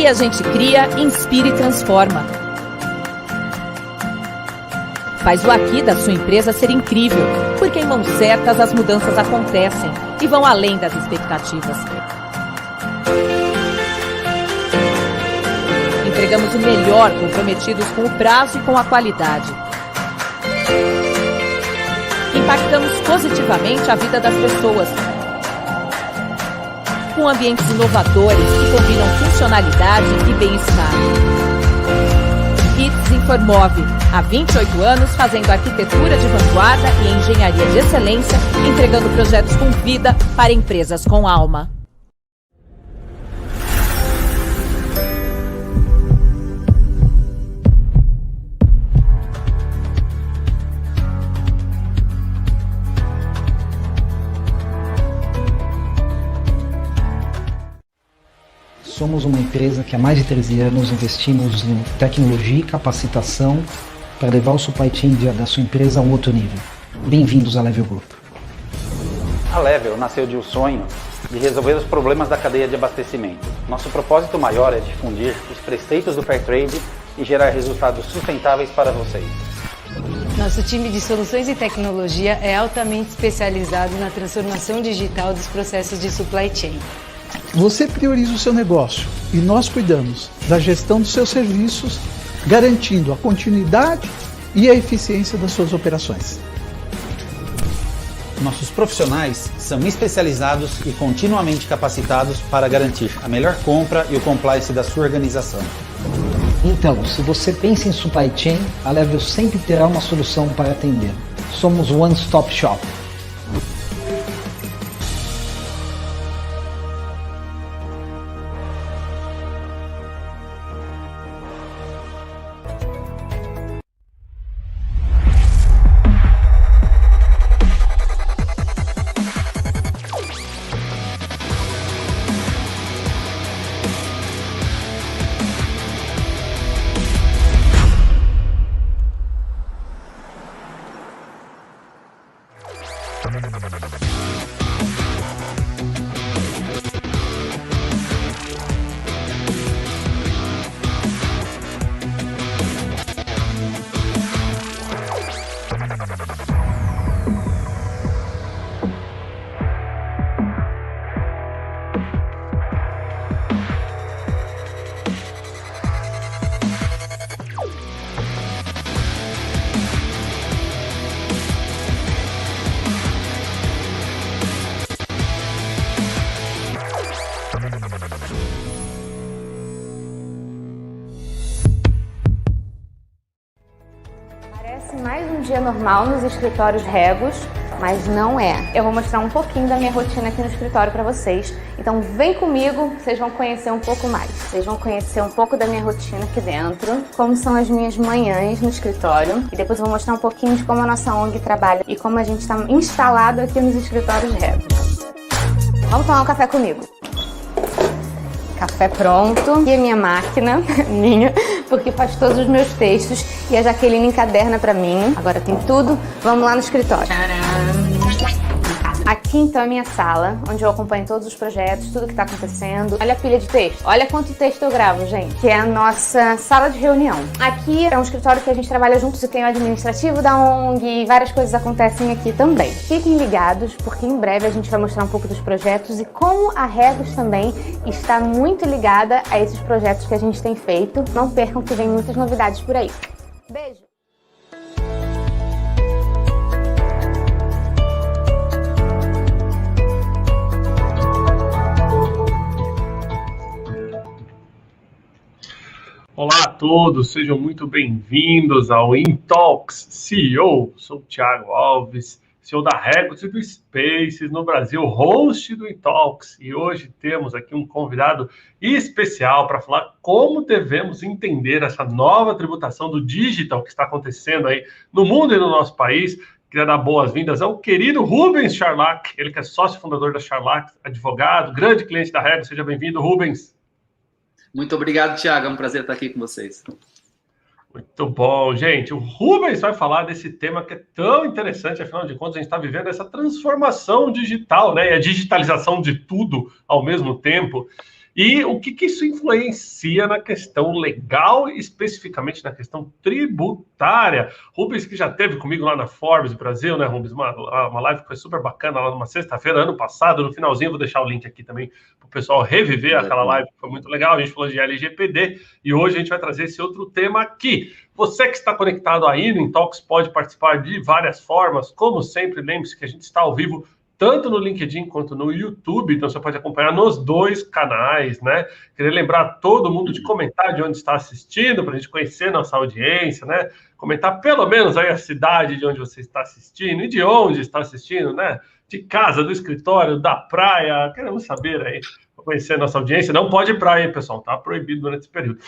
a gente cria, inspira e transforma. Faz o aqui da sua empresa ser incrível, porque em mãos certas as mudanças acontecem e vão além das expectativas. Entregamos o melhor, comprometidos com o prazo e com a qualidade. Impactamos positivamente a vida das pessoas, com ambientes inovadores que combinam funcionalidade e bem-estar. Kits Informove, há 28 anos fazendo arquitetura de vanguarda e engenharia de excelência, entregando projetos com vida para empresas com alma. Somos uma empresa que há mais de 13 anos investimos em tecnologia e capacitação para levar o supply chain da sua empresa a um outro nível. Bem-vindos à Level Group. A Level nasceu de um sonho de resolver os problemas da cadeia de abastecimento. Nosso propósito maior é difundir os preceitos do Fair Trade e gerar resultados sustentáveis para vocês. Nosso time de soluções e tecnologia é altamente especializado na transformação digital dos processos de supply chain. Você prioriza o seu negócio e nós cuidamos da gestão dos seus serviços, garantindo a continuidade e a eficiência das suas operações. Nossos profissionais são especializados e continuamente capacitados para garantir a melhor compra e o compliance da sua organização. Então, se você pensa em supply chain, a Level sempre terá uma solução para atender. Somos One Stop Shop. Parece mais um dia normal nos escritórios Regos, mas não é. Eu vou mostrar um pouquinho da minha rotina aqui no escritório para vocês. Então vem comigo, vocês vão conhecer um pouco mais. Vocês vão conhecer um pouco da minha rotina aqui dentro, como são as minhas manhãs no escritório. E depois eu vou mostrar um pouquinho de como a nossa ONG trabalha e como a gente está instalado aqui nos escritórios Regos. Vamos tomar um café comigo. Café pronto. E a minha máquina, minha, porque faz todos os meus textos. E a Jaqueline encaderna pra mim. Agora tem tudo. Vamos lá no escritório. Tcharam! Aqui então é a minha sala, onde eu acompanho todos os projetos, tudo que tá acontecendo. Olha a pilha de texto. Olha quanto texto eu gravo, gente. Que é a nossa sala de reunião. Aqui é um escritório que a gente trabalha juntos e tem o administrativo da ONG e várias coisas acontecem aqui também. Fiquem ligados, porque em breve a gente vai mostrar um pouco dos projetos e como a Regos também está muito ligada a esses projetos que a gente tem feito. Não percam que vem muitas novidades por aí. Beijo! Olá a todos, sejam muito bem-vindos ao InTalks CEO. Sou o Thiago Alves, CEO da Regos e do Spaces no Brasil, host do InTalks. E hoje temos aqui um convidado especial para falar como devemos entender essa nova tributação do digital que está acontecendo aí no mundo e no nosso país. Queria dar boas-vindas ao querido Rubens Charlac, ele que é sócio fundador da Charlac, advogado, grande cliente da Regos. Seja bem-vindo, Rubens. Muito obrigado, Thiago. É um prazer estar aqui com vocês. Muito bom, gente. O Rubens vai falar desse tema que é tão interessante, afinal de contas, a gente está vivendo essa transformação digital, né? E a digitalização de tudo ao mesmo tempo. E o que isso influencia na questão legal, especificamente na questão tributária. Rubens, que já esteve comigo lá na Forbes Brasil, né, Rubens? Uma live que foi super bacana lá numa sexta-feira, ano passado, no finalzinho, vou deixar o link aqui também para o pessoal reviver aquela live, que foi muito legal. A gente falou de LGPD e hoje a gente vai trazer esse outro tema aqui. Você que está conectado aí no Intalks pode participar de várias formas. Como sempre, lembre-se que a gente está ao vivo tanto no LinkedIn quanto no YouTube, então você pode acompanhar nos dois canais, né? Queria lembrar todo mundo de comentar de onde está assistindo, para a gente conhecer nossa audiência, né? Comentar pelo menos aí a cidade de onde você está assistindo e de onde está assistindo, né? De casa, do escritório, da praia, queremos saber aí, para conhecer nossa audiência. Não pode ir praia, hein, pessoal, tá proibido durante esse período.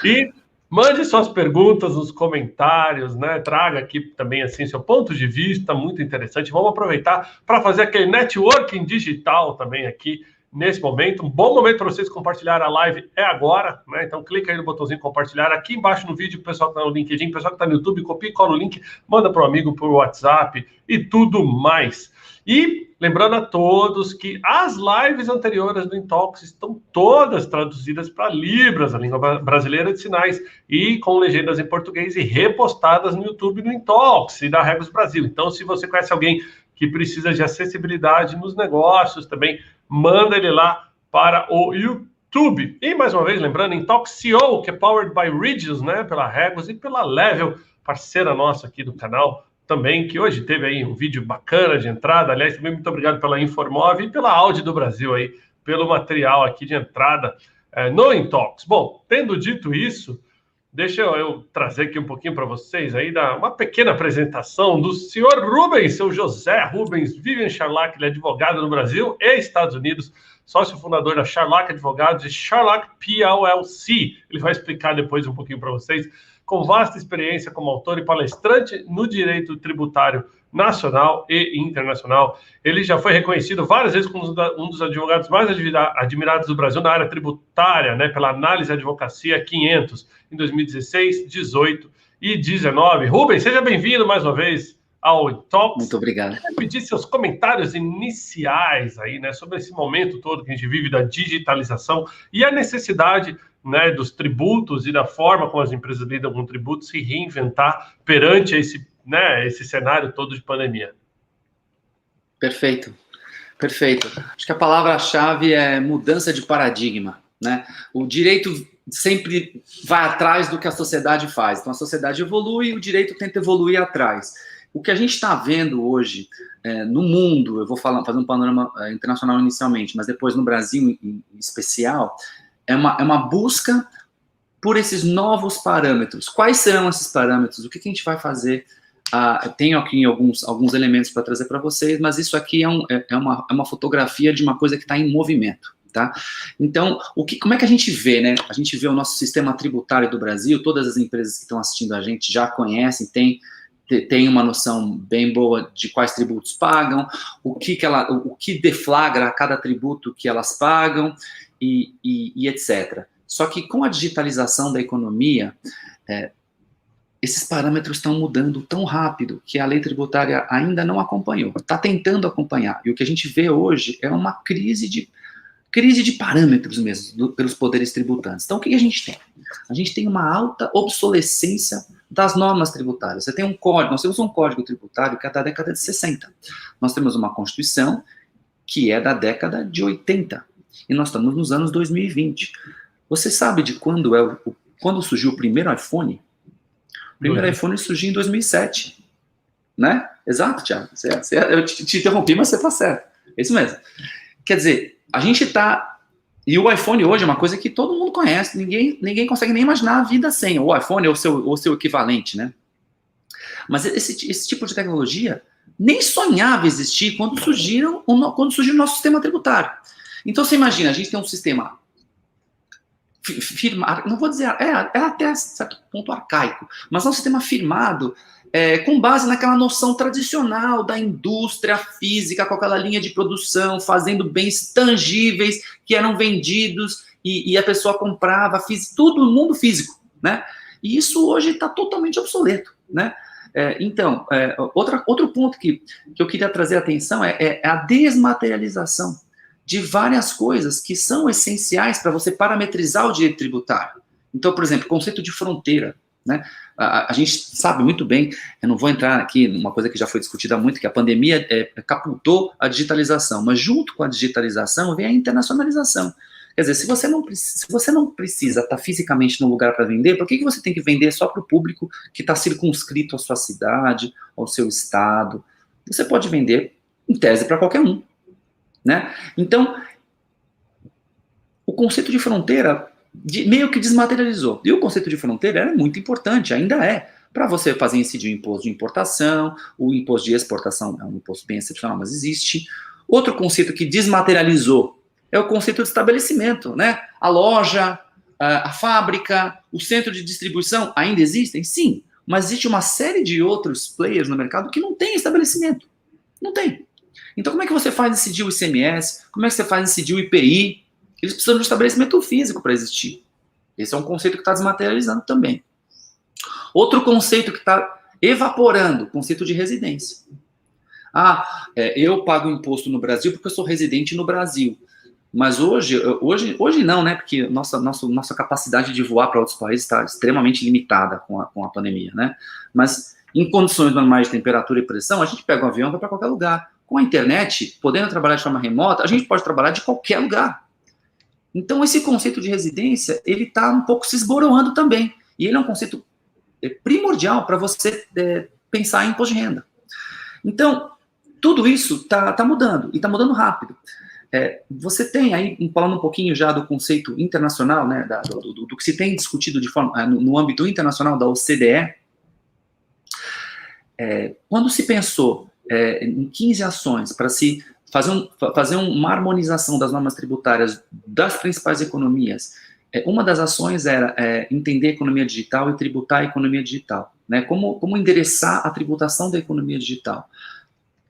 E mande suas perguntas nos comentários, né? Traga aqui também, assim, seu ponto de vista, muito interessante. Vamos aproveitar para fazer aquele networking digital também aqui nesse momento. Um bom momento para vocês compartilhar a live é agora, né? Então clica aí no botãozinho compartilhar aqui embaixo no vídeo, o pessoal que está no LinkedIn, o pessoal que está no YouTube, copia e cola o link, manda para o amigo por WhatsApp e tudo mais. E lembrando a todos que as lives anteriores do Intalks estão todas traduzidas para Libras, a língua brasileira de sinais, e com legendas em português e repostadas no YouTube do Intalks e da Regos Brasil. Então, se você conhece alguém que precisa de acessibilidade nos negócios, também manda ele lá para o YouTube. E, mais uma vez, lembrando, Intalks CEO, que é powered by Regius, né, pela Regos e pela Level, parceira nossa aqui do canal, também, que hoje teve aí um vídeo bacana de entrada. Aliás, também muito obrigado pela Informov e pela Audi do Brasil aí, pelo material aqui de entrada no Intalks. Bom, tendo dito isso, deixa eu trazer aqui um pouquinho para vocês aí, dar uma pequena apresentação do senhor Rubens, seu José Rubens Vivian Charlac, ele é advogado no Brasil e Estados Unidos, sócio fundador da Charlac Advogados e Charlac PLC. Ele vai explicar depois um pouquinho para vocês. Com vasta experiência como autor e palestrante no direito tributário nacional e internacional. Ele já foi reconhecido várias vezes como um dos advogados mais admirados do Brasil na área tributária, né, pela Análise Advocacia 500, em 2016, 18 e 19. Rubens, seja bem-vindo mais uma vez ao Intalks. Muito obrigado. Eu pedir seus comentários iniciais aí, né, sobre esse momento todo que a gente vive da digitalização e a necessidade, né, dos tributos e da forma como as empresas lidam com tributos se reinventar perante esse, né, esse cenário todo de pandemia. Perfeito, perfeito. Acho que a palavra-chave é mudança de paradigma, né? O direito sempre vai atrás do que a sociedade faz. Então, a sociedade evolui, o direito tenta evoluir atrás. O que a gente está vendo hoje no mundo, eu vou fazer um panorama internacional inicialmente, mas depois no Brasil em especial, é uma busca por esses novos parâmetros. Quais serão esses parâmetros? O que a gente vai fazer? Tenho aqui alguns elementos para trazer para vocês, mas isso aqui é uma fotografia de uma coisa que está em movimento, tá? Então, como é que a gente vê, né? A gente vê o nosso sistema tributário do Brasil, todas as empresas que estão assistindo a gente já conhecem, tem uma noção bem boa de quais tributos pagam, o que deflagra cada tributo que elas pagam, e etc. Só que com a digitalização da economia, esses parâmetros estão mudando tão rápido que a lei tributária ainda não acompanhou, está tentando acompanhar. E o que a gente vê hoje é uma crise de parâmetros mesmo, pelos poderes tributantes. Então, o que a gente tem? A gente tem uma alta obsolescência das normas tributárias. Você tem um código, nós temos um código tributário que é da década de 60. Nós temos uma Constituição que é da década de 80. E nós estamos nos anos 2020. Você sabe de quando surgiu o primeiro iPhone? O primeiro iPhone surgiu em 2007. Né? Exato, Thiago. Eu te interrompi, mas você está certo. É isso mesmo. Quer dizer, a gente está... E o iPhone hoje é uma coisa que todo mundo conhece. Ninguém consegue nem imaginar a vida sem. O iPhone é o seu equivalente, né? Mas esse tipo de tecnologia nem sonhava existir quando surgiu o nosso sistema tributário. Então, você imagina, a gente tem um sistema firmado, não vou dizer, é até certo ponto arcaico, mas é um sistema firmado com base naquela noção tradicional da indústria física, com aquela linha de produção, fazendo bens tangíveis que eram vendidos e a pessoa comprava, tudo no mundo físico, né? E isso hoje está totalmente obsoleto, né? Então, outro ponto que eu queria trazer a atenção é a desmaterialização. de várias coisas que são essenciais para você parametrizar o direito tributário. Então, por exemplo, o conceito de fronteira, né? A gente sabe muito bem, eu não vou entrar aqui numa coisa que já foi discutida muito, que a pandemia catapultou a digitalização, mas junto com a digitalização vem a internacionalização. Quer dizer, se você não precisa estar fisicamente no lugar para vender, por que você tem que vender só para o público que está circunscrito à sua cidade, ao seu estado? Você pode vender, em tese, para qualquer um, né? Então, o conceito de fronteira meio que desmaterializou. E o conceito de fronteira era muito importante, ainda é, para você fazer incidir o imposto de importação, o imposto de exportação é um imposto bem excepcional, mas existe. Outro conceito que desmaterializou é o conceito de estabelecimento, né? A loja, a fábrica, o centro de distribuição ainda existem? Sim, mas existe uma série de outros players no mercado que não tem estabelecimento. Não tem. Então, como é que você faz incidir o ICMS? Como é que você faz incidir o IPI? Eles precisam de um estabelecimento físico para existir. Esse é um conceito que está desmaterializando também. Outro conceito que está evaporando, o conceito de residência. Eu pago imposto no Brasil porque eu sou residente no Brasil. Mas hoje não, né? Porque nossa capacidade de voar para outros países está extremamente limitada com a pandemia, né? Mas em condições normais de temperatura e pressão, a gente pega um avião e vai para qualquer lugar. Com a internet, podendo trabalhar de forma remota, a gente pode trabalhar de qualquer lugar. Então, esse conceito de residência, ele está um pouco se esboroando também. E ele é um conceito primordial para você pensar em imposto de renda. Então, tudo isso está mudando, e está mudando rápido. Você tem aí, falando um pouquinho já do conceito internacional, né, do que se tem discutido de forma, no âmbito internacional da OCDE, quando se pensou em 15 ações para se fazer uma harmonização das normas tributárias das principais economias, uma das ações era entender a economia digital e tributar a economia digital, né? Como endereçar a tributação da economia digital.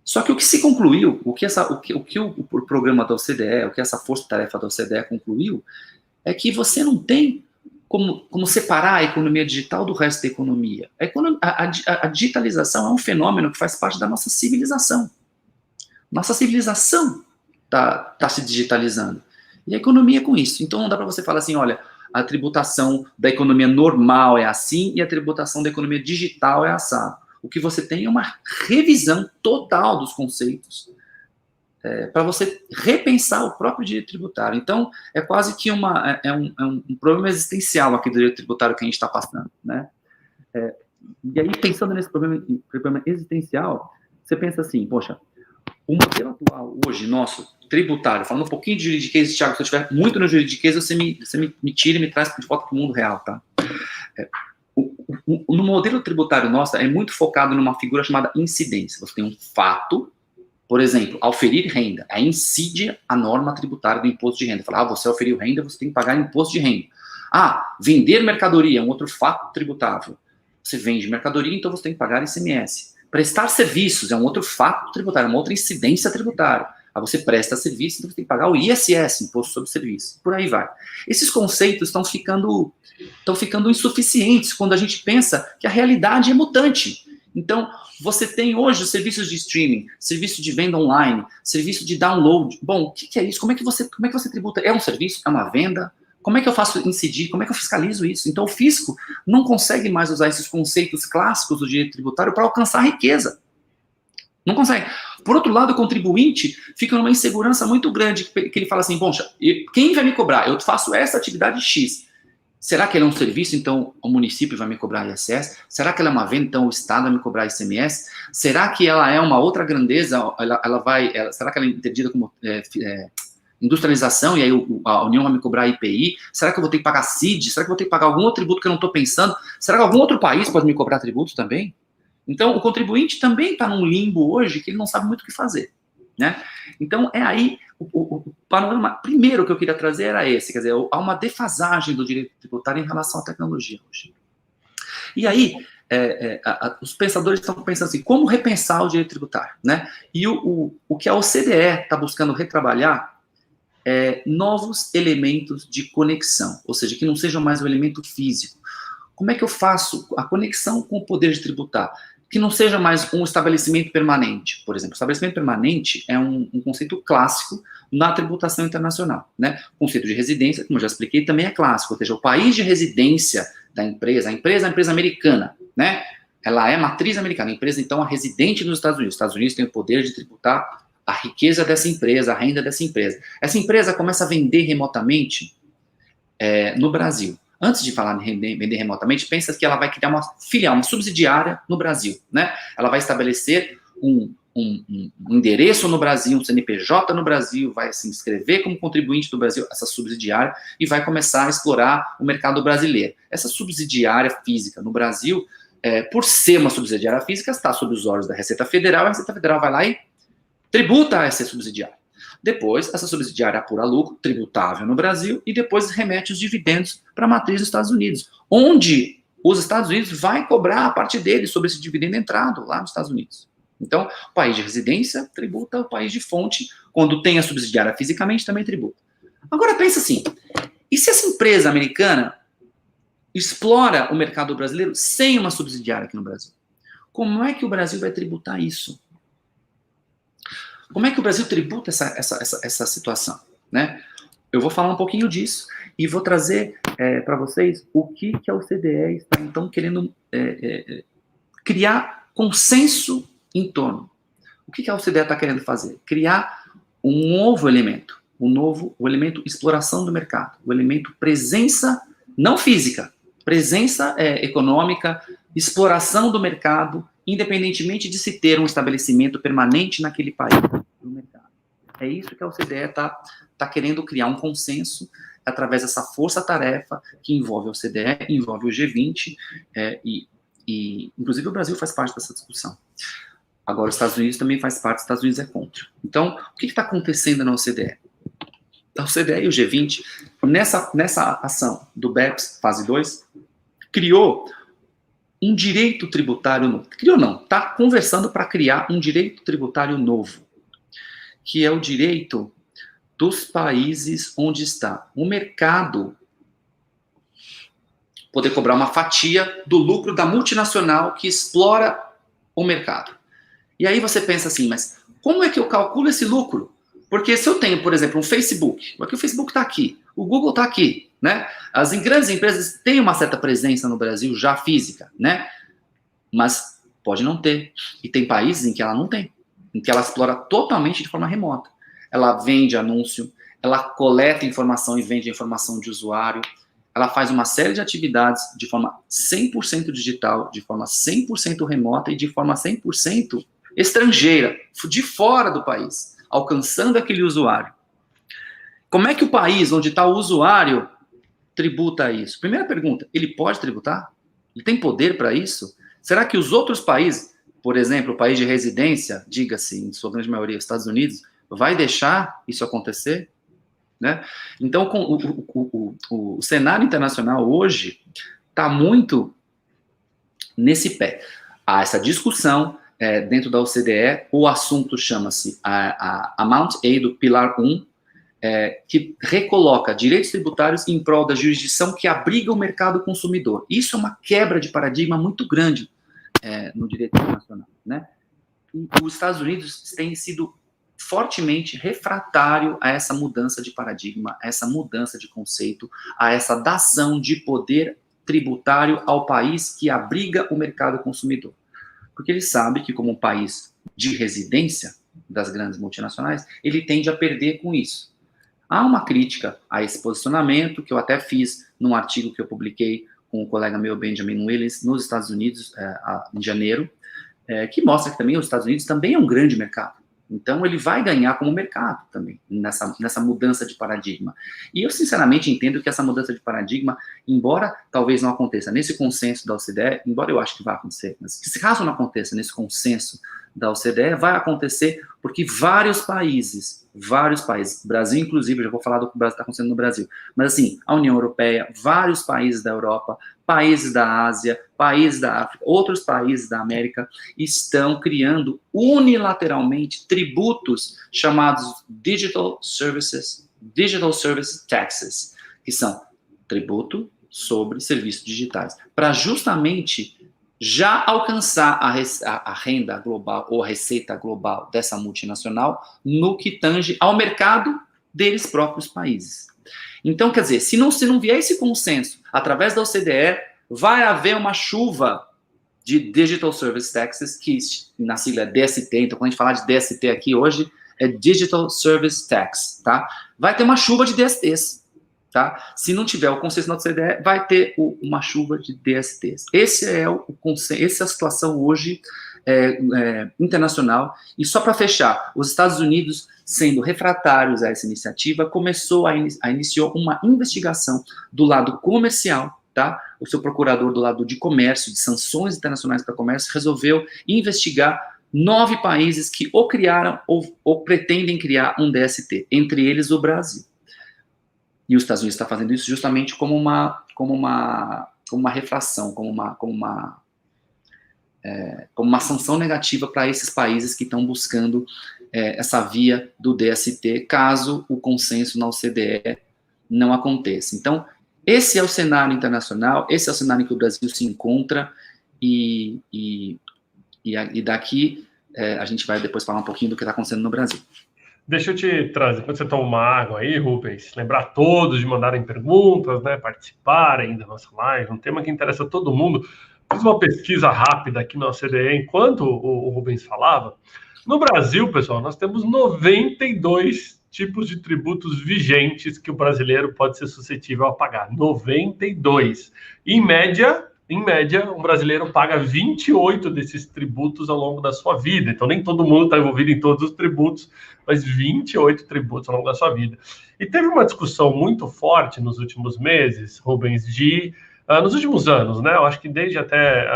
Só que o que se concluiu, o que o programa da OCDE, o que essa força-tarefa da OCDE concluiu, é que você não tem como separar a economia digital do resto da economia. A digitalização é um fenômeno que faz parte da nossa civilização. Nossa civilização está se digitalizando. E a economia é com isso. Então não dá para você falar assim, olha, a tributação da economia normal é assim e a tributação da economia digital é assado. O que você tem é uma revisão total dos conceitos para você repensar o próprio direito tributário. Então, é quase que um problema existencial aqui do direito tributário que a gente está passando, né? E aí, pensando nesse problema existencial, você pensa assim, poxa, o modelo atual hoje, nosso, tributário, falando um pouquinho de juridiquês, Thiago, se eu estiver muito no juridiquês, você me tira e me traz de volta para o mundo real, tá? No modelo tributário nosso, é muito focado numa figura chamada incidência. Você tem um fato, por exemplo, auferir renda. Aí incide a norma tributária do imposto de renda. Fala, você auferiu renda, você tem que pagar imposto de renda. Vender mercadoria é um outro fato tributável. Você vende mercadoria, então você tem que pagar ICMS. Prestar serviços é um outro fato tributário, uma outra incidência tributária. Você presta serviço, então você tem que pagar o ISS, Imposto sobre Serviço. Por aí vai. Esses conceitos estão ficando insuficientes quando a gente pensa que a realidade é mutante. Então, você tem hoje os serviços de streaming, serviço de venda online, serviço de download. Bom, o que é isso? Como é que você tributa? É um serviço? É uma venda? Como é que eu faço incidir? Como é que eu fiscalizo isso? Então, o fisco não consegue mais usar esses conceitos clássicos do direito tributário para alcançar a riqueza. Não consegue. Por outro lado, o contribuinte fica numa insegurança muito grande, que ele fala assim, poxa, quem vai me cobrar? Eu faço essa atividade X. Será que ele é um serviço, então o município vai me cobrar ISS? Será que ela é uma venda, então o Estado vai me cobrar ICMS? Será que ela é uma outra grandeza? Será que ela é entendida como industrialização e aí a União vai me cobrar IPI? Será que eu vou ter que pagar CID? Será que eu vou ter que pagar algum outro tributo que eu não estou pensando? Será que algum outro país pode me cobrar tributos também? Então, o contribuinte também está num limbo hoje que ele não sabe muito o que fazer, né? Então, é aí o panorama primeiro que eu queria trazer era esse, quer dizer, há uma defasagem do direito tributário em relação à tecnologia hoje. E aí, os pensadores estão pensando assim, como repensar o direito tributário, né? E o que a OCDE está buscando retrabalhar é novos elementos de conexão, ou seja, que não sejam mais um elemento físico. Como é que eu faço a conexão com o poder de tributar? que não seja mais um estabelecimento permanente. Por exemplo, estabelecimento permanente é um conceito clássico na tributação internacional, né? O conceito de residência, como eu já expliquei, também é clássico, ou seja, o país de residência da empresa, a empresa americana, né? Ela é matriz americana, a empresa, então, é residente nos Estados Unidos. Os Estados Unidos têm o poder de tributar a riqueza dessa empresa, a renda dessa empresa. Essa empresa começa a vender remotamente no Brasil. Antes de falar em vender remotamente, pensa que ela vai criar uma filial, uma subsidiária no Brasil, né? Ela vai estabelecer um endereço no Brasil, um CNPJ no Brasil, vai se inscrever como contribuinte do Brasil, essa subsidiária, e vai começar a explorar o mercado brasileiro. Essa subsidiária física no Brasil, por ser uma subsidiária física, está sob os olhos da Receita Federal, a Receita Federal vai lá e tributa essa subsidiária. Depois, essa subsidiária apura lucro, tributável no Brasil, e depois remete os dividendos para a matriz dos Estados Unidos, onde os Estados Unidos vai cobrar a parte deles sobre esse dividendo entrado lá nos Estados Unidos. Então, o país de residência tributa, o país de fonte, quando tem a subsidiária fisicamente, também tributa. Agora pensa assim, e se essa empresa americana explora o mercado brasileiro sem uma subsidiária aqui no Brasil? Como é que o Brasil vai tributar isso? Como é que o Brasil tributa essa situação, né? Eu vou falar um pouquinho disso e vou trazer para vocês o que a OCDE está, então, querendo criar consenso em torno. O que a OCDE está querendo fazer? Criar um novo elemento, o elemento exploração do mercado, o elemento presença não física, presença econômica, exploração do mercado, independentemente de se ter um estabelecimento permanente naquele país no mercado. É isso que a OCDE está querendo criar um consenso através dessa força-tarefa que envolve a OCDE, envolve o G20, e inclusive o Brasil faz parte dessa discussão. Agora os Estados Unidos também faz parte, os Estados Unidos é contra. Então, o que está acontecendo na OCDE? A OCDE e o G20, nessa ação do BEPS, fase 2, criou um direito tributário novo. Criou não, está conversando para criar um direito tributário novo, que é o direito dos países onde está o mercado poder cobrar uma fatia do lucro da multinacional que explora o mercado. E aí você pensa assim, mas como é que eu calculo esse lucro? Porque se eu tenho, por exemplo, um Facebook, porque o Facebook está aqui, o Google está aqui, né? As grandes empresas têm uma certa presença no Brasil já física, né? Mas pode não ter. E tem países em que ela não tem, em que ela explora totalmente de forma remota. Ela vende anúncio, ela coleta informação e vende a informação de usuário, ela faz uma série de atividades de forma 100% digital, de forma 100% remota e de forma 100% estrangeira, de fora do país, alcançando aquele usuário. Como é que o país onde está o usuário tributa isso? Primeira pergunta, ele pode tributar? Ele tem poder para isso? Será que os outros países, por exemplo, o país de residência, diga-se, em sua grande maioria, os Estados Unidos, vai deixar isso acontecer? Né? Então, o cenário internacional hoje está muito nesse pé. Há essa discussão dentro da OCDE, o assunto chama-se a Amount A do Pilar 1, que recoloca direitos tributários em prol da jurisdição que abriga o mercado consumidor. Isso é uma quebra de paradigma muito grande no direito internacional. Né? E os Estados Unidos têm sido fortemente refratário a essa mudança de paradigma, a essa mudança de conceito, a essa dação de poder tributário ao país que abriga o mercado consumidor. Porque ele sabe que, como um país de residência das grandes multinacionais, ele tende a perder com isso. Há uma crítica a esse posicionamento, que eu até fiz num artigo que eu publiquei com o colega meu, Benjamin Willis, nos Estados Unidos, em janeiro, que mostra que também os Estados Unidos também é um grande mercado. Então, ele vai ganhar como mercado também, nessa mudança de paradigma. E eu, sinceramente, entendo que essa mudança de paradigma, embora talvez não aconteça nesse consenso da OCDE, embora eu acho que vai acontecer, mas se caso não aconteça nesse consenso da OCDE, vai acontecer porque vários países, Brasil inclusive, já vou falar do que está acontecendo no Brasil, mas assim, a União Europeia, vários países da Europa, países da Ásia, países da África, outros países da América, estão criando unilateralmente tributos chamados Digital Services Taxes, que são tributo sobre serviços digitais, para justamente já alcançar a renda global ou a receita global dessa multinacional no que tange ao mercado deles próprios países. Então, quer dizer, se não vier esse consenso através da OCDE, vai haver uma chuva de Digital Service Taxes, que na sigla é DST, então quando a gente falar de DST aqui hoje, é Digital Service Tax, tá? Vai ter uma chuva de DSTs, tá? Se não tiver o consenso da OCDE, vai ter uma chuva de DSTs. Essa é a situação hoje internacional. E só para fechar, os Estados Unidos, sendo refratários a essa iniciativa, iniciou uma investigação do lado comercial, tá? O seu procurador do lado de comércio, de sanções internacionais para comércio, resolveu investigar 9 países que ou criaram ou pretendem criar um DST, entre eles o Brasil. E os Estados Unidos está fazendo isso justamente como uma refração, como uma sanção negativa para esses países que estão buscando essa via do DST, caso o consenso na OCDE não aconteça. Então, esse é o cenário internacional, esse é o cenário em que o Brasil se encontra, e daqui a gente vai depois falar um pouquinho do que está acontecendo no Brasil. Deixa eu te trazer, quando você toma uma água aí, Rubens, lembrar todos de mandarem perguntas, né, participarem da nossa live, um tema que interessa a todo mundo. Fiz uma pesquisa rápida aqui na OCDE, enquanto o Rubens falava. No Brasil, pessoal, nós temos 92 tipos de tributos vigentes que o brasileiro pode ser suscetível a pagar. 92. Em média, um brasileiro paga 28 desses tributos ao longo da sua vida. Então, nem todo mundo está envolvido em todos os tributos, mas 28 tributos ao longo da sua vida. E teve uma discussão muito forte nos últimos meses, Rubens, nos últimos anos, né? Eu acho que desde até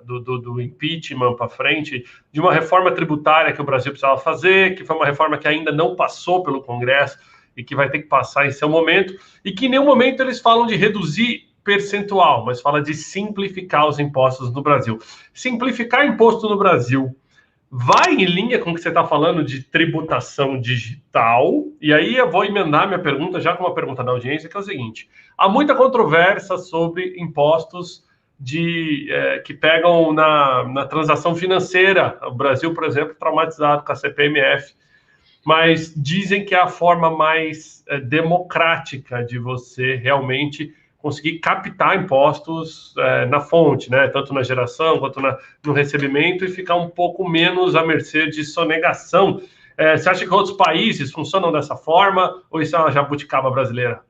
do impeachment para frente, de uma reforma tributária que o Brasil precisava fazer, que foi uma reforma que ainda não passou pelo Congresso e que vai ter que passar em seu momento, e que em nenhum momento eles falam de reduzir percentual, mas fala de simplificar os impostos no Brasil. Simplificar imposto no Brasil vai em linha com o que você está falando de tributação digital, e aí eu vou emendar minha pergunta já com uma pergunta da audiência, que é o seguinte: há muita controvérsia sobre impostos que pegam na transação financeira. O Brasil, por exemplo, traumatizado com a CPMF, mas dizem que é a forma mais democrática de você realmente conseguir captar impostos na fonte, né? Tanto na geração quanto no recebimento, e ficar um pouco menos à mercê de sonegação. Você acha que outros países funcionam dessa forma, ou isso é uma jabuticaba brasileira?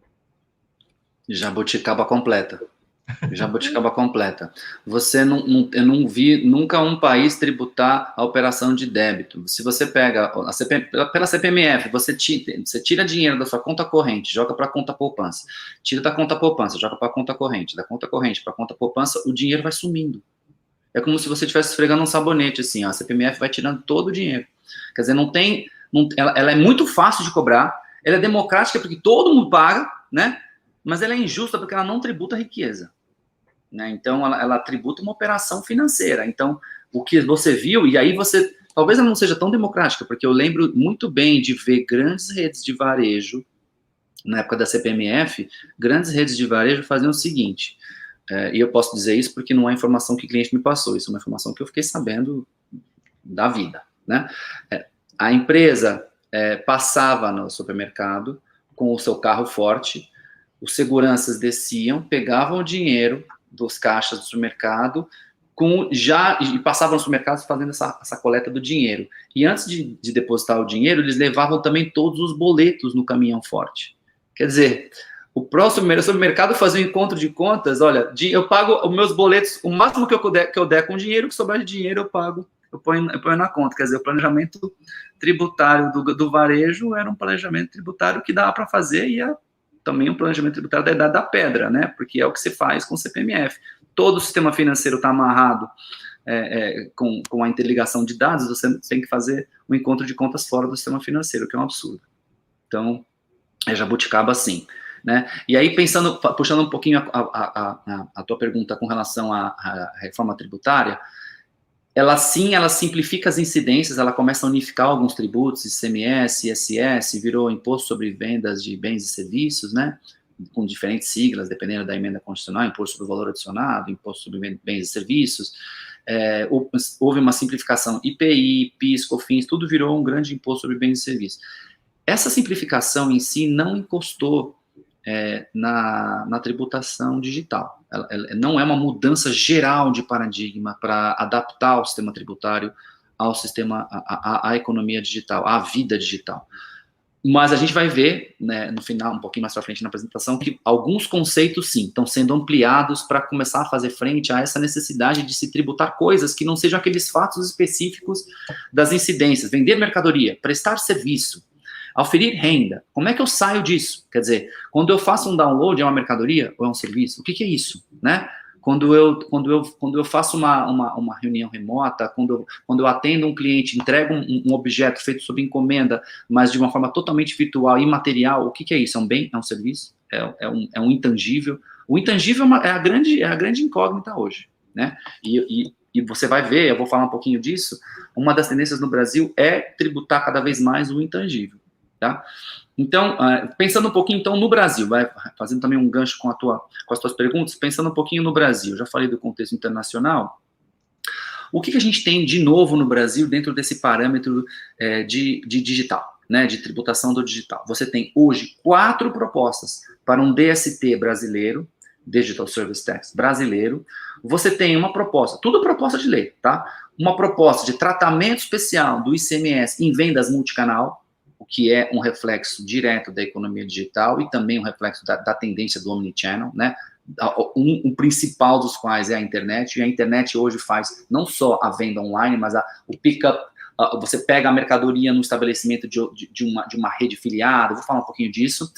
Jabuticaba completa. Jabuticaba completa. Eu não vi nunca um país tributar a operação de débito. Se você pega pela CPMF, você tira dinheiro da sua conta corrente, joga para a conta poupança. Tira da conta poupança, joga para a conta corrente. Da conta corrente para a conta poupança, o dinheiro vai sumindo. É como se você estivesse esfregando um sabonete, assim, ó. A CPMF vai tirando todo o dinheiro. Quer dizer, ela é muito fácil de cobrar, ela é democrática porque todo mundo paga, né? Mas ela é injusta porque ela não tributa a riqueza. Né? Então, ela tributa uma operação financeira. Então, o que você viu, e aí talvez ela não seja tão democrática, porque eu lembro muito bem de ver grandes redes de varejo, na época da CPMF, grandes redes de varejo faziam o seguinte, e eu posso dizer isso porque não é informação que o cliente me passou, isso é uma informação que eu fiquei sabendo da vida. Né? A empresa passava no supermercado com o seu carro forte, os seguranças desciam, pegavam o dinheiro dos caixas do supermercado e passavam no supermercado fazendo essa coleta do dinheiro. E antes de depositar o dinheiro, eles levavam também todos os boletos no caminhão forte. Quer dizer, o supermercado fazia um encontro de contas, olha, eu pago os meus boletos, o máximo que eu der com dinheiro, que sobrar de dinheiro eu pago, eu ponho na conta. Quer dizer, o planejamento tributário do varejo era um planejamento tributário que dava para fazer, e também um planejamento tributário da idade da pedra, né? Porque é o que se faz com o CPMF. Todo o sistema financeiro está amarrado com a interligação de dados, você tem que fazer um encontro de contas fora do sistema financeiro, que é um absurdo. Então, é jabuticaba sim. Né? E aí, puxando um pouquinho a tua pergunta com relação à reforma tributária, ela simplifica as incidências, ela começa a unificar alguns tributos, ICMS, ISS, virou imposto sobre vendas de bens e serviços, né? com diferentes siglas, dependendo da emenda constitucional, imposto sobre o valor adicionado, imposto sobre bens e serviços, houve uma simplificação, IPI, PIS, COFINS, tudo virou um grande imposto sobre bens e serviços. Essa simplificação em si não encostou na tributação digital. Ela não é uma mudança geral de paradigma para adaptar o sistema tributário ao sistema, à economia digital, à vida digital. Mas a gente vai ver, né, no final, um pouquinho mais para frente na apresentação, que alguns conceitos, sim, estão sendo ampliados para começar a fazer frente a essa necessidade de se tributar coisas que não sejam aqueles fatos específicos das incidências. Vender mercadoria, prestar serviço, auferir renda. Como é que eu saio disso? Quer dizer, quando eu faço um download, é uma mercadoria ou é um serviço? O que é isso, né? Quando eu faço uma reunião remota, quando eu atendo um cliente, entrego um objeto feito sob encomenda, mas de uma forma totalmente virtual, imaterial, o que é isso? É um bem? É um serviço? É um intangível? O intangível é a grande incógnita hoje, né? E você vai ver, eu vou falar um pouquinho disso, uma das tendências no Brasil é tributar cada vez mais o intangível, tá? Então, pensando um pouquinho, então, no Brasil, fazendo também um gancho com as tuas perguntas, pensando um pouquinho no Brasil, já falei do contexto internacional, o que a gente tem de novo no Brasil dentro desse parâmetro de digital, né, de tributação do digital? Você tem hoje 4 propostas para um DST brasileiro, Digital Service Tax brasileiro. Você tem uma proposta, tudo proposta de lei, tá? Uma proposta de tratamento especial do ICMS em vendas multicanal, o que é um reflexo direto da economia digital e também um reflexo da tendência do omnichannel, né? O principal dos quais é a internet, e a internet hoje faz não só a venda online, mas o pick-up, você pega a mercadoria no estabelecimento de uma rede filiada, vou falar um pouquinho disso.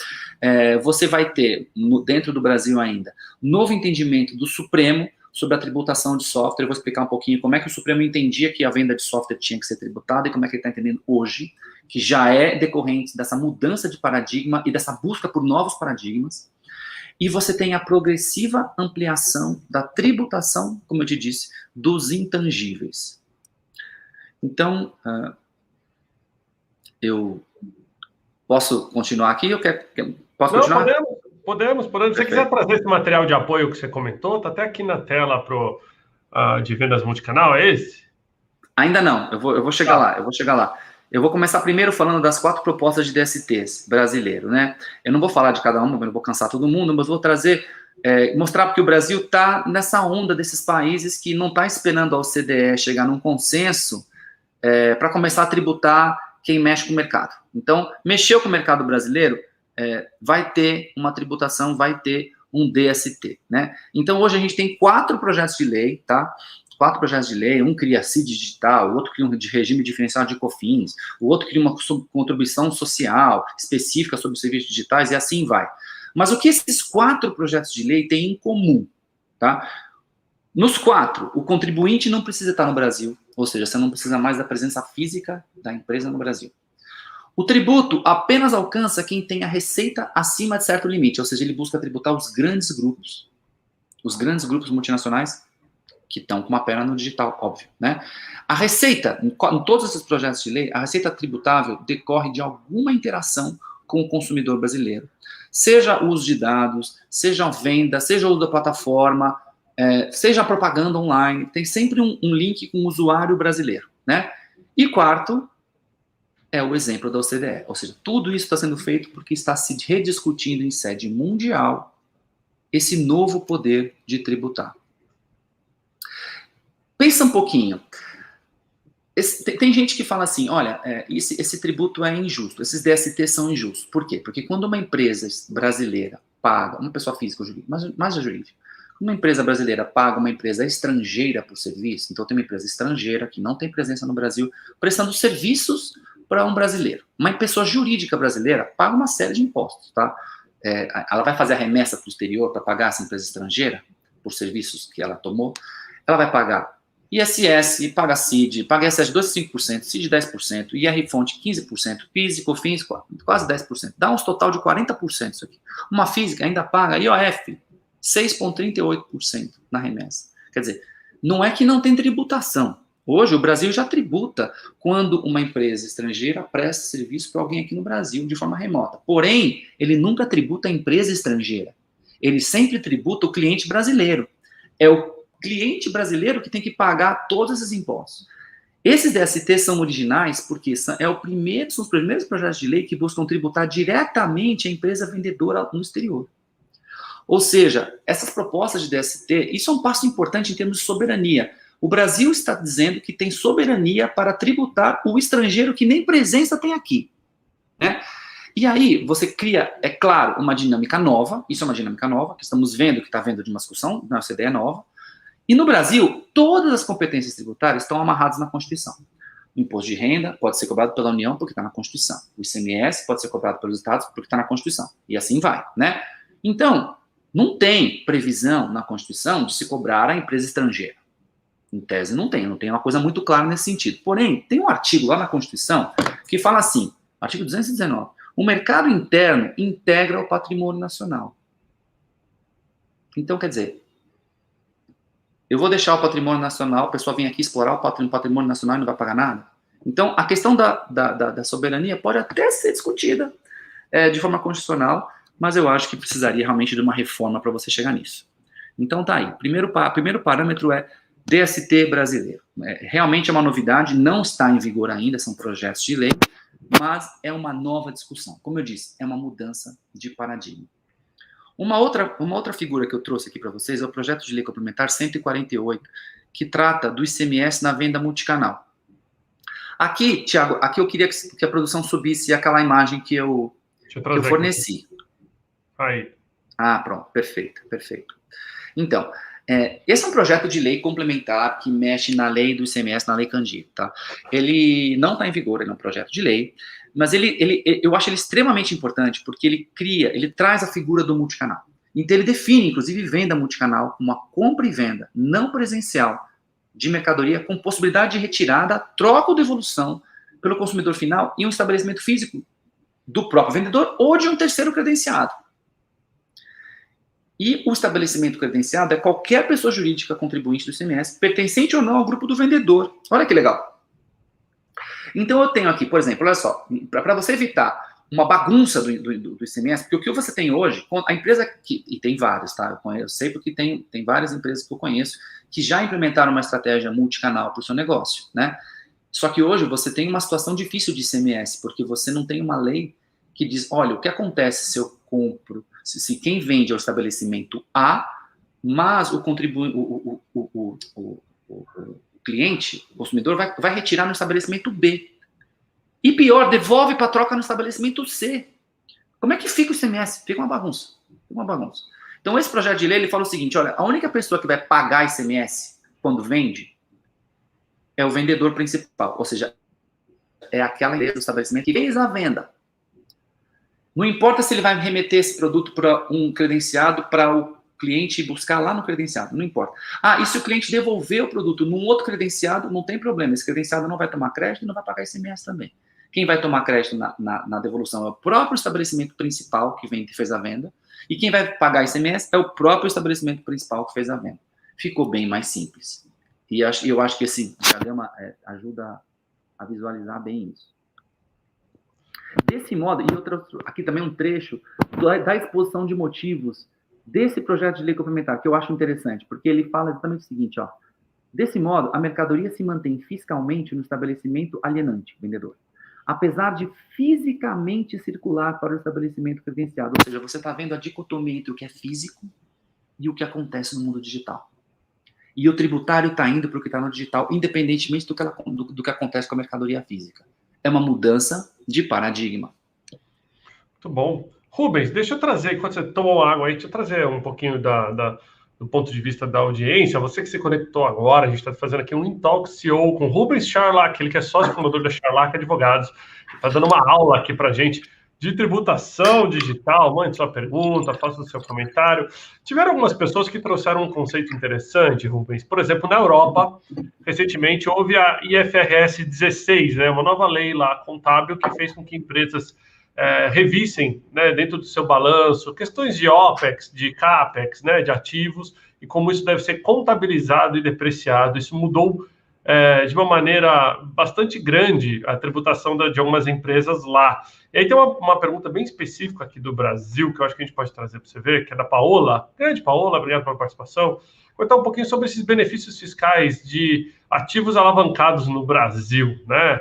Você vai ter, dentro do Brasil ainda, novo entendimento do Supremo sobre a tributação de software. Eu vou explicar um pouquinho como é que o Supremo entendia que a venda de software tinha que ser tributada e como é que ele está entendendo hoje, que já é decorrente dessa mudança de paradigma e dessa busca por novos paradigmas. E você tem a progressiva ampliação da tributação, como eu te disse, dos intangíveis. Então, eu posso continuar aqui? Posso continuar? Podemos. Se você quiser trazer esse material de apoio que você comentou, está até aqui na tela de vendas multicanal, é esse? Ainda não, eu vou chegar lá. Eu vou começar primeiro falando das 4 propostas de DSTs brasileiro, né? Eu não vou falar de cada uma, eu não vou cansar todo mundo, mas vou trazer, mostrar que o Brasil está nessa onda desses países que não está esperando a OCDE chegar num consenso para começar a tributar quem mexe com o mercado. Então, mexeu com o mercado brasileiro, vai ter uma tributação, vai ter um DST, né? Então, hoje a gente tem 4 projetos de lei, tá? 4 projetos de lei, um cria CID digital, o outro cria um regime diferenciado de COFINS, o outro cria uma contribuição social específica sobre os serviços digitais, e assim vai. Mas o que esses 4 projetos de lei têm em comum, tá? Nos 4, o contribuinte não precisa estar no Brasil, ou seja, você não precisa mais da presença física da empresa no Brasil. O tributo apenas alcança quem tem a receita acima de certo limite, ou seja, ele busca tributar os grandes grupos multinacionais que estão com uma perna no digital, óbvio, né? A receita, em todos esses projetos de lei, a receita tributável decorre de alguma interação com o consumidor brasileiro. Seja o uso de dados, seja a venda, seja o uso da plataforma, seja a propaganda online, tem sempre um link com o usuário brasileiro, né? E 4, é o exemplo da OCDE, ou seja, tudo isso está sendo feito porque está se rediscutindo em sede mundial esse novo poder de tributar. Pensa um pouquinho. Tem gente que fala assim, olha, esse tributo é injusto, esses DSTs são injustos. Por quê? Porque quando uma empresa brasileira paga, uma pessoa física ou jurídica, mas a jurídica, uma empresa brasileira paga uma empresa estrangeira por serviço, então tem uma empresa estrangeira que não tem presença no Brasil, prestando serviços para um brasileiro. Uma pessoa jurídica brasileira paga uma série de impostos, tá? Ela vai fazer a remessa para o exterior para pagar essa empresa estrangeira por serviços que ela tomou, ela vai pagar ISS, paga CID, paga ISS 2,5%, CID 10%, IR-fonte 15%, PIS e COFINS quase 10%. Dá uns total de 40% isso aqui. Uma física ainda paga IOF 6,38% na remessa. Quer dizer, não é que não tem tributação. Hoje, o Brasil já tributa quando uma empresa estrangeira presta serviço para alguém aqui no Brasil de forma remota. Porém, ele nunca tributa a empresa estrangeira. Ele sempre tributa o cliente brasileiro. É o cliente brasileiro que tem que pagar todos esses impostos. Esses DSTs são originais porque são os primeiros projetos de lei que buscam tributar diretamente a empresa vendedora no exterior. Ou seja, essas propostas de DST, isso é um passo importante em termos de soberania. O Brasil está dizendo que tem soberania para tributar o estrangeiro que nem presença tem aqui, né? E aí você cria, é claro, uma dinâmica nova, isso é uma dinâmica nova, que estamos vendo, que está vendo de uma discussão, nossa ideia é nova. E no Brasil, todas as competências tributárias estão amarradas na Constituição. O imposto de renda pode ser cobrado pela União porque está na Constituição. O ICMS pode ser cobrado pelos estados porque está na Constituição. E assim vai, né? Então, não tem previsão na Constituição de se cobrar a empresa estrangeira. Em tese, não tem uma coisa muito clara nesse sentido. Porém, tem um artigo lá na Constituição que fala assim, artigo 219, o mercado interno integra o patrimônio nacional. Então, quer dizer, eu vou deixar o patrimônio nacional, a pessoa vem aqui explorar o patrimônio nacional e não vai pagar nada? Então, a questão da soberania pode até ser discutida de forma constitucional, mas eu acho que precisaria realmente de uma reforma para você chegar nisso. Então, tá aí. Primeiro parâmetro é DST brasileiro. Realmente é uma novidade, não está em vigor ainda, são projetos de lei, mas é uma nova discussão. Como eu disse, é uma mudança de paradigma. Uma outra figura que eu trouxe aqui para vocês é o projeto de lei complementar 148, que trata do ICMS na venda multicanal. Aqui, Thiago, eu queria que a produção subisse aquela imagem que eu forneci. Aí. Ah, pronto, perfeito. Então, esse é um projeto de lei complementar que mexe na lei do ICMS, na lei Candir, tá? Ele não está em vigor, ele é um projeto de lei, mas eu acho ele extremamente importante porque ele traz a figura do multicanal. Então ele define, inclusive, venda multicanal, uma compra e venda não presencial de mercadoria com possibilidade de retirada, troca ou devolução pelo consumidor final em um estabelecimento físico do próprio vendedor ou de um terceiro credenciado. E o estabelecimento credenciado é qualquer pessoa jurídica contribuinte do ICMS, pertencente ou não ao grupo do vendedor. Olha que legal. Então eu tenho aqui, por exemplo, olha só, para você evitar uma bagunça do ICMS, porque o que você tem hoje, a empresa, e tem várias, tá? Eu sei porque tem várias empresas que eu conheço que já implementaram uma estratégia multicanal para o seu negócio, né? Só que hoje você tem uma situação difícil de ICMS, porque você não tem uma lei que diz, olha, o que acontece se eu compro, se quem vende é o estabelecimento A, mas o cliente, o consumidor, vai retirar no estabelecimento B. E pior, devolve para troca no estabelecimento C. Como é que fica o ICMS? Fica uma bagunça. Então, esse projeto de lei, ele fala o seguinte, olha, a única pessoa que vai pagar ICMS quando vende é o vendedor principal, ou seja, é aquela empresa do estabelecimento que fez a venda. Não importa se ele vai remeter esse produto para um credenciado, para o cliente buscar lá no credenciado, não importa. E se o cliente devolver o produto num outro credenciado, não tem problema, esse credenciado não vai tomar crédito e não vai pagar ICMS também. Quem vai tomar crédito na devolução é o próprio estabelecimento principal que fez a venda, e quem vai pagar ICMS é o próprio estabelecimento principal que fez a venda. Ficou bem mais simples. E eu acho que esse diagrama ajuda a visualizar bem isso. Desse modo, aqui também um trecho da exposição de motivos desse projeto de lei complementar, que eu acho interessante, porque ele fala exatamente o seguinte, ó. Desse modo, a mercadoria se mantém fiscalmente no estabelecimento alienante, vendedor, apesar de fisicamente circular para o estabelecimento credenciado. Ou seja, você está vendo a dicotomia entre o que é físico e o que acontece no mundo digital. E o tributário está indo para o que está no digital, independentemente do que acontece com a mercadoria física. É uma mudança de paradigma. Muito bom. Rubens, deixa eu trazer, enquanto você tomou água aí, deixa eu trazer um pouquinho do ponto de vista da audiência. Você que se conectou agora, a gente está fazendo aqui um Intalks CEO com Rubens Charlac, ele que é sócio fundador da Charlac Advogados, está dando uma aula aqui para a gente de tributação digital. Mande sua pergunta, faça o seu comentário. Tiveram algumas pessoas que trouxeram um conceito interessante, Rubens. Por exemplo, na Europa, recentemente houve a IFRS 16, né, uma nova lei lá contábil que fez com que empresas revissem, né, dentro do seu balanço questões de OPEX, de CAPEX, né, de ativos, e como isso deve ser contabilizado e depreciado. Isso mudou de uma maneira bastante grande a tributação de algumas empresas lá. E aí tem uma pergunta bem específica aqui do Brasil, que eu acho que a gente pode trazer para você ver, que é da Paola. Grande Paola, obrigado pela participação. Contar um pouquinho sobre esses benefícios fiscais de ativos alavancados no Brasil, né?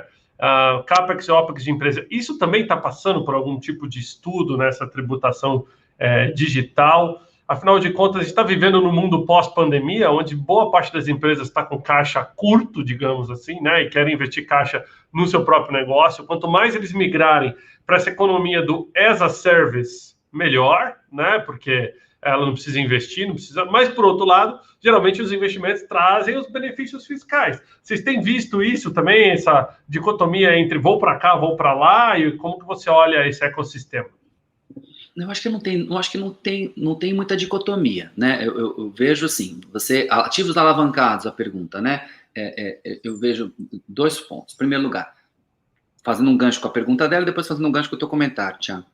CAPEX e OPEX de empresa. Isso também está passando por algum tipo de estudo nessa tributação digital? Afinal de contas, a gente está vivendo no mundo pós-pandemia, onde boa parte das empresas está com caixa curto, digamos assim, né, e querem investir caixa no seu próprio negócio. Quanto mais eles migrarem para essa economia do as a service, melhor, né, porque ela não precisa investir, não precisa. Mas, por outro lado, geralmente os investimentos trazem os benefícios fiscais. Vocês têm visto isso também, essa dicotomia entre vou para cá, vou para lá, e como que você olha esse ecossistema? Eu acho que não tem muita dicotomia, né? Eu vejo assim, ativos alavancados, a pergunta, né? Eu vejo 2 pontos. Em primeiro lugar, fazendo um gancho com a pergunta dela, e depois fazendo um gancho com o teu comentário, Thiago.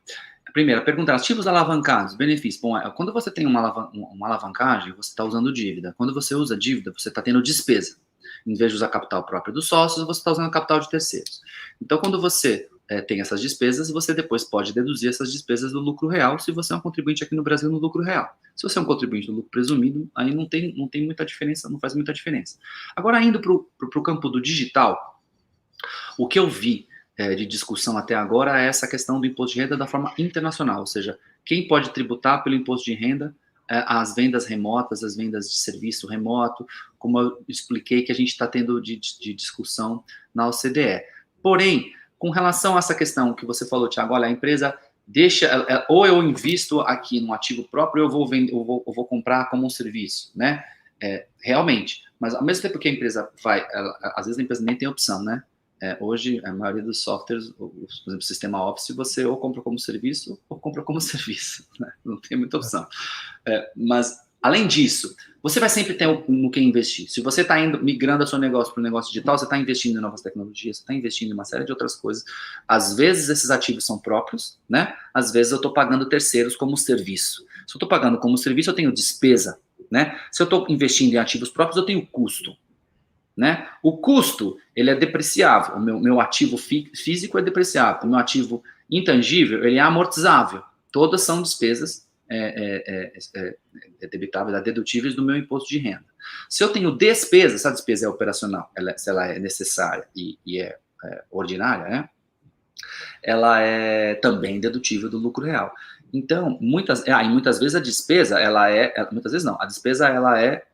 Primeiro, a pergunta, ativos alavancados, benefício. Bom, quando você tem uma alavancagem, você está usando dívida. Quando você usa dívida, você está tendo despesa. Em vez de usar capital próprio dos sócios, você está usando capital de terceiros. Então, quando você tem essas despesas, você depois pode deduzir essas despesas do lucro real, se você é um contribuinte aqui no Brasil no lucro real. Se você é um contribuinte no lucro presumido, aí não tem muita diferença, não faz muita diferença. Agora, indo para o campo do digital, o que eu vi de discussão até agora é essa questão do imposto de renda da forma internacional, ou seja, quem pode tributar pelo imposto de renda as vendas remotas, as vendas de serviço remoto, como eu expliquei que a gente está tendo de discussão na OCDE. Porém, com relação a essa questão que você falou, Thiago, olha, a empresa deixa, ou eu invisto aqui no ativo próprio, ou eu vou comprar como um serviço, né? Realmente, mas ao mesmo tempo que a empresa às vezes a empresa nem tem opção, né? Hoje, a maioria dos softwares, por exemplo, o sistema Office, você ou compra como serviço, ou compra como serviço, né? Não tem muita opção. Mas, além disso, você vai sempre ter no que investir. Se você está migrando o seu negócio para o negócio digital, você está investindo em novas tecnologias, você está investindo em uma série de outras coisas. Às vezes, esses ativos são próprios, né? Às vezes, eu estou pagando terceiros como serviço. Se eu estou pagando como serviço, eu tenho despesa, né? Se eu estou investindo em ativos próprios, eu tenho custo. Né? O custo, ele é depreciável. O meu ativo físico é depreciável. O meu ativo intangível, ele é amortizável. Todas são despesas debitáveis, dedutíveis do meu imposto de renda. Se eu tenho despesa, essa despesa é operacional, se ela é necessária e é ordinária, né? Ela é também dedutível do lucro real. Então, muitas vezes a despesa, muitas vezes não, a despesa ela é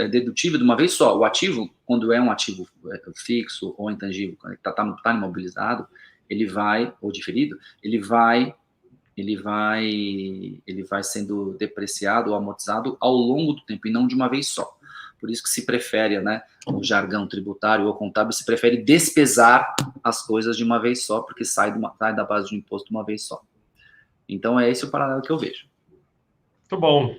dedutível de uma vez só. O ativo, quando é um ativo fixo ou intangível, quando está imobilizado, ele vai, ou diferido, ele vai sendo depreciado ou amortizado ao longo do tempo, e não de uma vez só. Por isso que se prefere, né, no jargão tributário ou contábil, se prefere despesar as coisas de uma vez só, porque sai da base do imposto de uma vez só. Então, é esse o paralelo que eu vejo. Muito bom.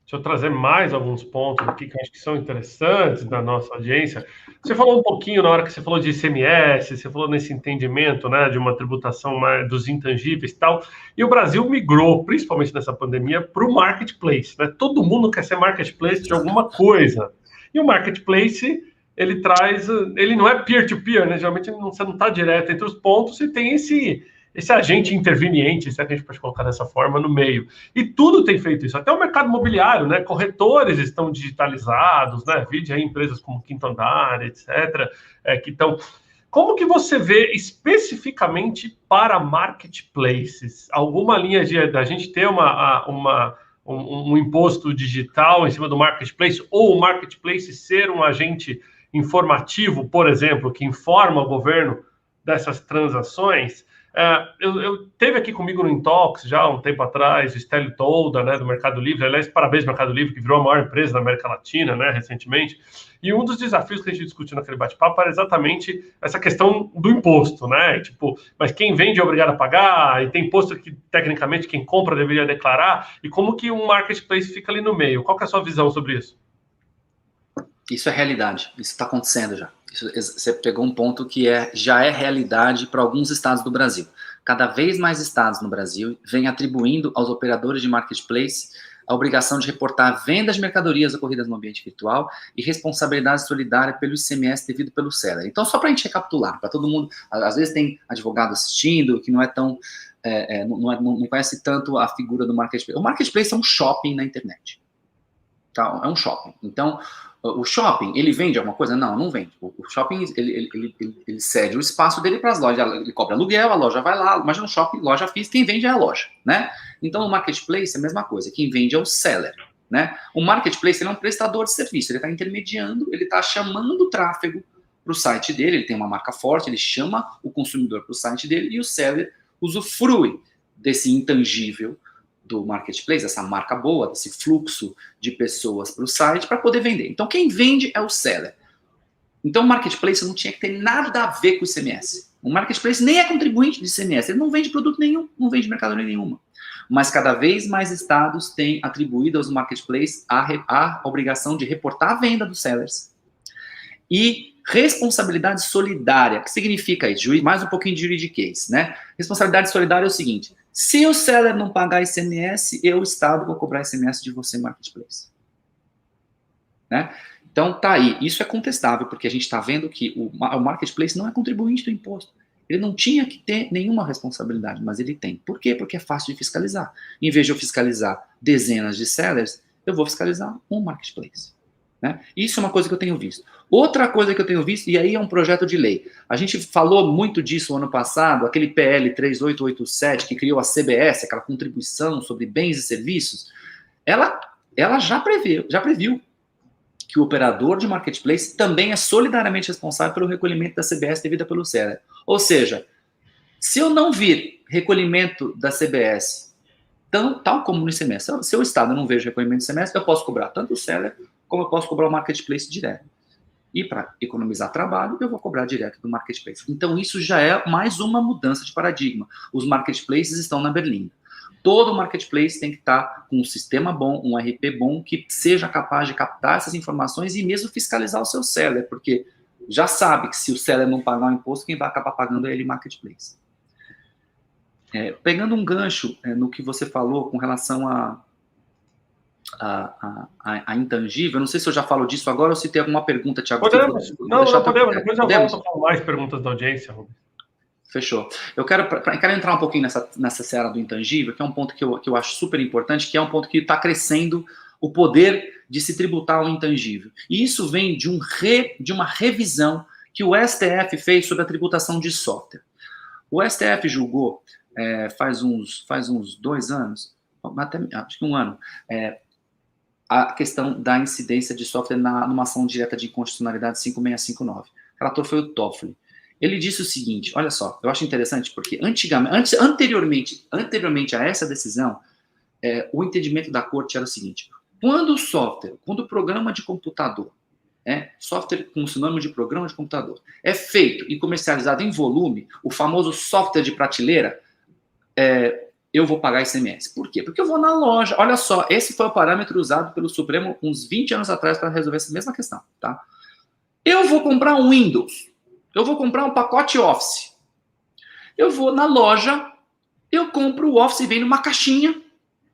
Deixa eu trazer mais alguns pontos aqui que eu acho que são interessantes da nossa audiência. Você falou um pouquinho na hora que você falou de ICMS, você falou nesse entendimento, né, de uma tributação dos intangíveis e tal, e o Brasil migrou, principalmente nessa pandemia, para o marketplace, né? Todo mundo quer ser marketplace de alguma coisa. E o marketplace, ele não é peer-to-peer, né? Geralmente você não está direto entre os pontos e tem esse agente interveniente, se a gente pode colocar dessa forma, no meio. E tudo tem feito isso, até o mercado imobiliário, né? Corretores estão digitalizados, né? Vide aí empresas como Quinto Andar, etc., que estão... Como que você vê especificamente para marketplaces? Alguma linha da gente ter um imposto digital em cima do marketplace, ou o marketplace ser um agente informativo, por exemplo, que informa o governo dessas transações? Eu teve aqui comigo no Intox já há um tempo atrás, o Stélio Tolda, né, do Mercado Livre. Aliás, parabéns ao Mercado Livre, que virou a maior empresa da América Latina, né, recentemente. E um dos desafios que a gente discutiu naquele bate-papo era exatamente essa questão do imposto, né? Tipo, mas quem vende é obrigado a pagar, e tem imposto que, tecnicamente, quem compra deveria declarar, e como que um marketplace fica ali no meio? Qual que é a sua visão sobre isso? Isso é realidade, isso está acontecendo já. Você pegou um ponto que já é realidade para alguns estados do Brasil. Cada vez mais estados no Brasil vêm atribuindo aos operadores de marketplace a obrigação de reportar vendas de mercadorias ocorridas no ambiente virtual e responsabilidade solidária pelo ICMS devido pelo seller. Então, só para a gente recapitular, para todo mundo, às vezes tem advogado assistindo que não é tão, não conhece tanto a figura do marketplace. O marketplace é um shopping na internet. Tá? É um shopping. Então, o shopping, ele vende alguma coisa? Não, não vende. O shopping, ele cede o espaço dele para as lojas, ele cobra aluguel, a loja vai lá, imagina um shopping, loja física, quem vende é a loja, né? Então, o marketplace é a mesma coisa, quem vende é o seller, né? O marketplace, ele é um prestador de serviço, ele está intermediando, ele está chamando o tráfego para o site dele, ele tem uma marca forte, ele chama o consumidor para o site dele e o seller usufrui desse intangível do marketplace, essa marca boa, desse fluxo de pessoas para o site para poder vender. Então, quem vende é o seller. Então, o marketplace não tinha que ter nada a ver com o ICMS. O marketplace nem é contribuinte de ICMS, ele não vende produto nenhum, não vende mercadoria nenhuma. Mas cada vez mais estados têm atribuído aos marketplaces a obrigação de reportar a venda dos sellers e responsabilidade solidária. O que significa isso? Mais um pouquinho de juridiquês, né? Responsabilidade solidária é o seguinte: se o seller não pagar ICMS, eu, Estado, vou cobrar ICMS de você, marketplace. Né? Então, tá aí. Isso é contestável, porque a gente está vendo que o marketplace não é contribuinte do imposto. Ele não tinha que ter nenhuma responsabilidade, mas ele tem. Por quê? Porque é fácil de fiscalizar. Em vez de eu fiscalizar dezenas de sellers, eu vou fiscalizar um marketplace. Né? Isso é uma coisa que eu tenho visto. Outra coisa que eu tenho visto, e aí é um projeto de lei. A gente falou muito disso no ano passado, aquele PL 3887 que criou a CBS, aquela contribuição sobre bens e serviços, ela já previu que o operador de marketplace também é solidariamente responsável pelo recolhimento da CBS devida pelo seller. Ou seja, se eu não vir recolhimento da CBS, tal como no ICMS, se o Estado não vejo recolhimento do ICMS, eu posso cobrar tanto o seller como eu posso cobrar o marketplace direto. E para economizar trabalho, eu vou cobrar direto do marketplace. Então, isso já é mais uma mudança de paradigma. Os marketplaces estão na berlinda. Todo marketplace tem que estar com um sistema bom, um RP bom, que seja capaz de captar essas informações e mesmo fiscalizar o seu seller, porque já sabe que se o seller não pagar o imposto, quem vai acabar pagando é ele, marketplace. Pegando um gancho no que você falou com relação a intangível, não sei se eu já falo disso agora ou se tem alguma pergunta, Thiago. Podemos. Não, podemos. Depois eu volto com mais perguntas da audiência, Rubens. Fechou. Eu quero entrar um pouquinho nessa seara do intangível, que é um ponto que eu acho super importante, que é um ponto que está crescendo o poder de se tributar ao intangível. E isso vem de uma revisão que o STF fez sobre a tributação de software. O STF julgou, faz uns 2 anos, acho que 1 ano, a questão da incidência de software numa ação direta de inconstitucionalidade 5659. O relator foi o Toffoli. Ele disse o seguinte, olha só, eu acho interessante, porque anteriormente a essa decisão, o entendimento da corte era o seguinte: quando o programa de computador, software com sinônimo de programa de computador, é feito e comercializado em volume, o famoso software de prateleira, eu vou pagar ICMS. Por quê? Porque eu vou na loja. Olha só, esse foi o parâmetro usado pelo Supremo uns 20 anos atrás para resolver essa mesma questão. Tá? Eu vou comprar um Windows. Eu vou comprar um pacote Office. Eu vou na loja, eu compro o Office e vem numa caixinha.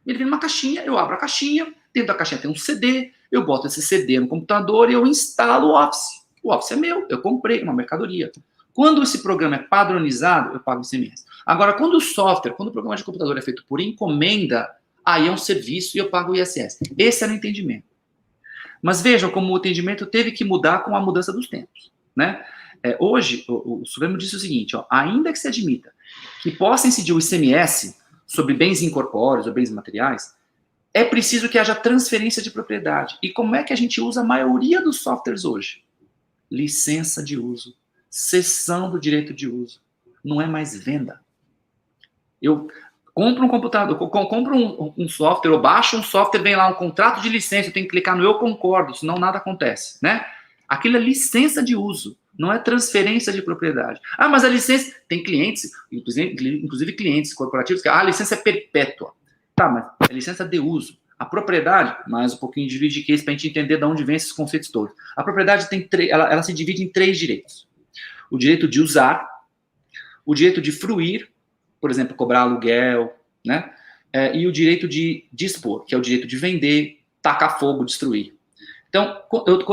Ele vem numa caixinha, eu abro a caixinha, dentro da caixinha tem um CD, eu boto esse CD no computador e eu instalo o Office. O Office é meu, eu comprei uma mercadoria. Quando esse programa é padronizado, eu pago ICMS. Agora, quando o programa de computador é feito por encomenda, aí é um serviço e eu pago o ISS. Esse era o entendimento. Mas vejam como o entendimento teve que mudar com a mudança dos tempos, né? Hoje, o Supremo disse o seguinte, ainda que se admita que possa incidir o ICMS sobre bens incorpóreos ou bens materiais, é preciso que haja transferência de propriedade. E como é que a gente usa a maioria dos softwares hoje? Licença de uso, cessão do direito de uso. Não é mais venda. Eu compro um computador, compro um software, eu baixo um software, vem lá um contrato de licença, eu tenho que clicar no eu concordo, senão nada acontece, né? Aquilo é licença de uso. Não é transferência de propriedade. Ah, mas a licença... Tem clientes, inclusive clientes corporativos, que a licença é perpétua. Tá, mas é licença de uso. A propriedade, mais um pouquinho de juridiquês para a gente entender de onde vem esses conceitos todos. A propriedade ela se divide em 3 direitos. O direito de usar, o direito de fruir, por exemplo, cobrar aluguel, né? e o direito de dispor, que é o direito de vender, tacar fogo, destruir. Então,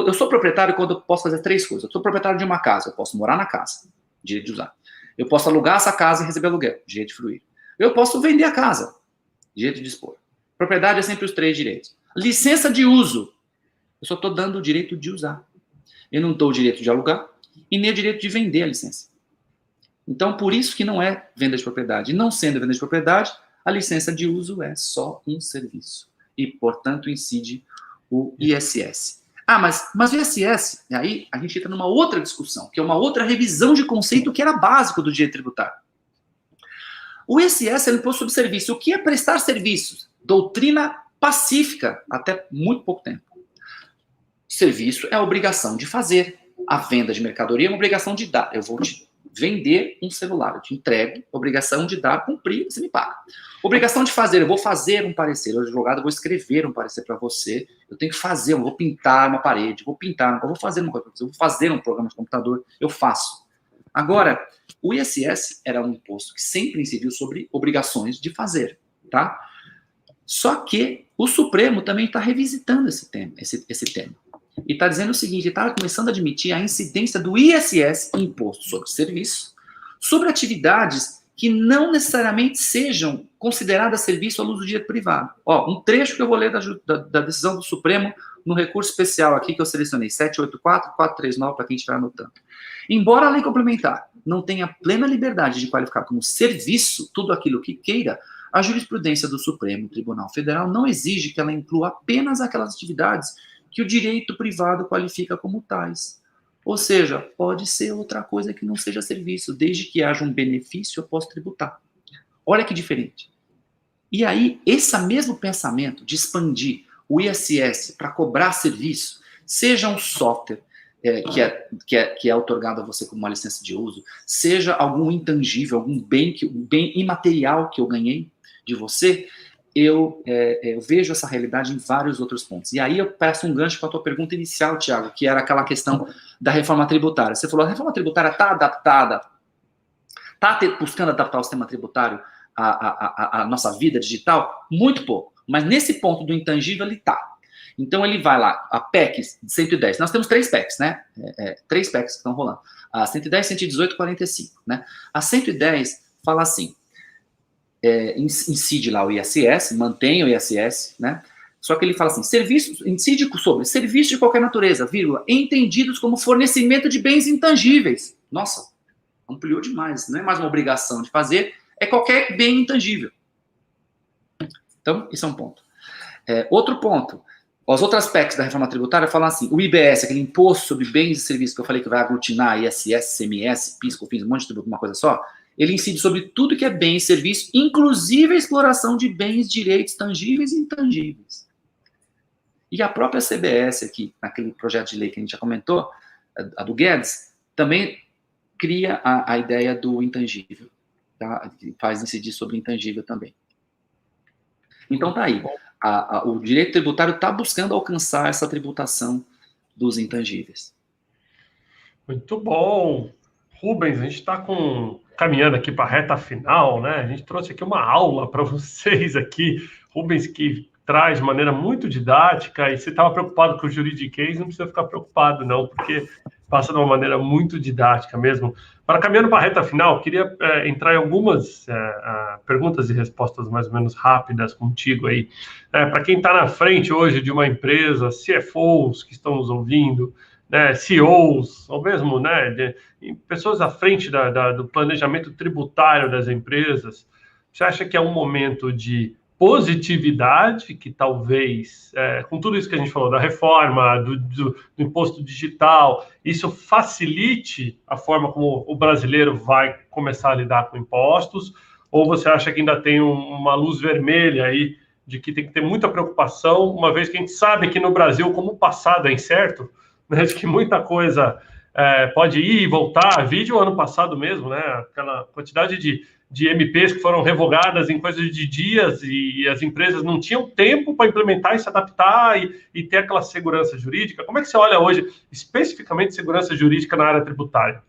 eu sou proprietário quando eu posso fazer 3 coisas. Eu sou proprietário de uma casa, eu posso morar na casa, direito de usar. Eu posso alugar essa casa e receber aluguel, direito de fruir. Eu posso vender a casa, direito de dispor. Propriedade é sempre os 3 direitos. Licença de uso, eu só estou dando o direito de usar. Eu não dou o direito de alugar e nem o direito de vender a licença. Então, por isso que não é venda de propriedade. E não sendo venda de propriedade, a licença de uso é só um serviço. E, portanto, incide o ISS. Mas o ISS, aí a gente entra numa outra discussão, que é uma outra revisão de conceito que era básico do direito tributário. O ISS é o imposto sobre serviço. O que é prestar serviços? Doutrina pacífica, até muito pouco tempo. Serviço é a obrigação de fazer. A venda de mercadoria é uma obrigação de dar. Eu vou te vender um celular, eu te entrego, obrigação de dar, cumprir, você me paga. Obrigação de fazer, eu vou fazer um parecer, eu advogado, eu vou escrever um parecer para você, eu tenho que fazer, eu vou pintar uma parede, eu vou fazer uma coisa para você, eu vou fazer um programa de computador, eu faço. Agora, o ISS era um imposto que sempre incidiu sobre obrigações de fazer, tá? Só que o Supremo também está revisitando esse tema. E está dizendo o seguinte, está começando a admitir a incidência do ISS, Imposto sobre Serviço, sobre atividades que não necessariamente sejam consideradas serviço à luz do direito privado. Ó, um trecho que eu vou ler da decisão do Supremo no recurso especial aqui que eu selecionei, 784-439, para quem estiver anotando. Embora a lei complementar não tenha plena liberdade de qualificar como serviço tudo aquilo que queira, a jurisprudência do Supremo Tribunal Federal não exige que ela inclua apenas aquelas atividades que o direito privado qualifica como tais. Ou seja, pode ser outra coisa que não seja serviço, desde que haja um benefício, eu posso tributar. Olha que diferente. E aí, esse mesmo pensamento de expandir o ISS para cobrar serviço, seja um software que é otorgado a você como uma licença de uso, seja algum intangível, algum bem imaterial que eu ganhei de você, eu vejo essa realidade em vários outros pontos. E aí eu peço um gancho para a tua pergunta inicial, Tiago, que era aquela questão da reforma tributária. Você falou, a reforma tributária está adaptada, está buscando adaptar o sistema tributário à nossa vida digital? Muito pouco. Mas nesse ponto do intangível, ele está. Então ele vai lá, a PEC 110. Nós temos 3 PECs, né? 3 PECs que estão rolando. A 110, 118 e 45. Né? A 110 fala assim, incide lá o ISS, mantém o ISS, né? Só que ele fala assim, incide sobre serviços de qualquer natureza, vírgula, entendidos como fornecimento de bens intangíveis. Nossa, ampliou demais, não é mais uma obrigação de fazer, é qualquer bem intangível. Então, isso é um ponto. Outro ponto, as outras PECs da reforma tributária falam assim, o IBS, aquele imposto sobre bens e serviços que eu falei que vai aglutinar ISS, CMS, PIS, COFINS, um monte de tributo, uma coisa só, ele incide sobre tudo que é bem e serviço, inclusive a exploração de bens, direitos tangíveis e intangíveis. E a própria CBS aqui, naquele projeto de lei que a gente já comentou, a do Guedes, também cria a ideia do intangível, tá? Faz incidir sobre intangível também. Então tá aí, o direito tributário está buscando alcançar essa tributação dos intangíveis. Muito bom. Rubens, a gente está caminhando aqui para a reta final, né? A gente trouxe aqui uma aula para vocês aqui. Rubens, que traz de maneira muito didática, e se estava preocupado com o juridiquês, não precisa ficar preocupado, não, porque passa de uma maneira muito didática mesmo. Para caminhando para a reta final, queria entrar em algumas perguntas e respostas mais ou menos rápidas contigo aí. Para quem está na frente hoje de uma empresa, CFOs que estão nos ouvindo, né, CEOs, ou mesmo, né, pessoas à frente do planejamento tributário das empresas, você acha que é um momento de positividade, que talvez, com tudo isso que a gente falou, da reforma, do imposto digital, isso facilite a forma como o brasileiro vai começar a lidar com impostos, ou você acha que ainda tem uma luz vermelha aí, de que tem que ter muita preocupação, uma vez que a gente sabe que no Brasil, como o passado é incerto, né, de que muita coisa pode ir e voltar, vídeo ano passado mesmo, né, aquela quantidade de MPs que foram revogadas em coisa de dias e as empresas não tinham tempo para implementar e se adaptar e ter aquela segurança jurídica. Como é que você olha hoje, especificamente, segurança jurídica na área tributária?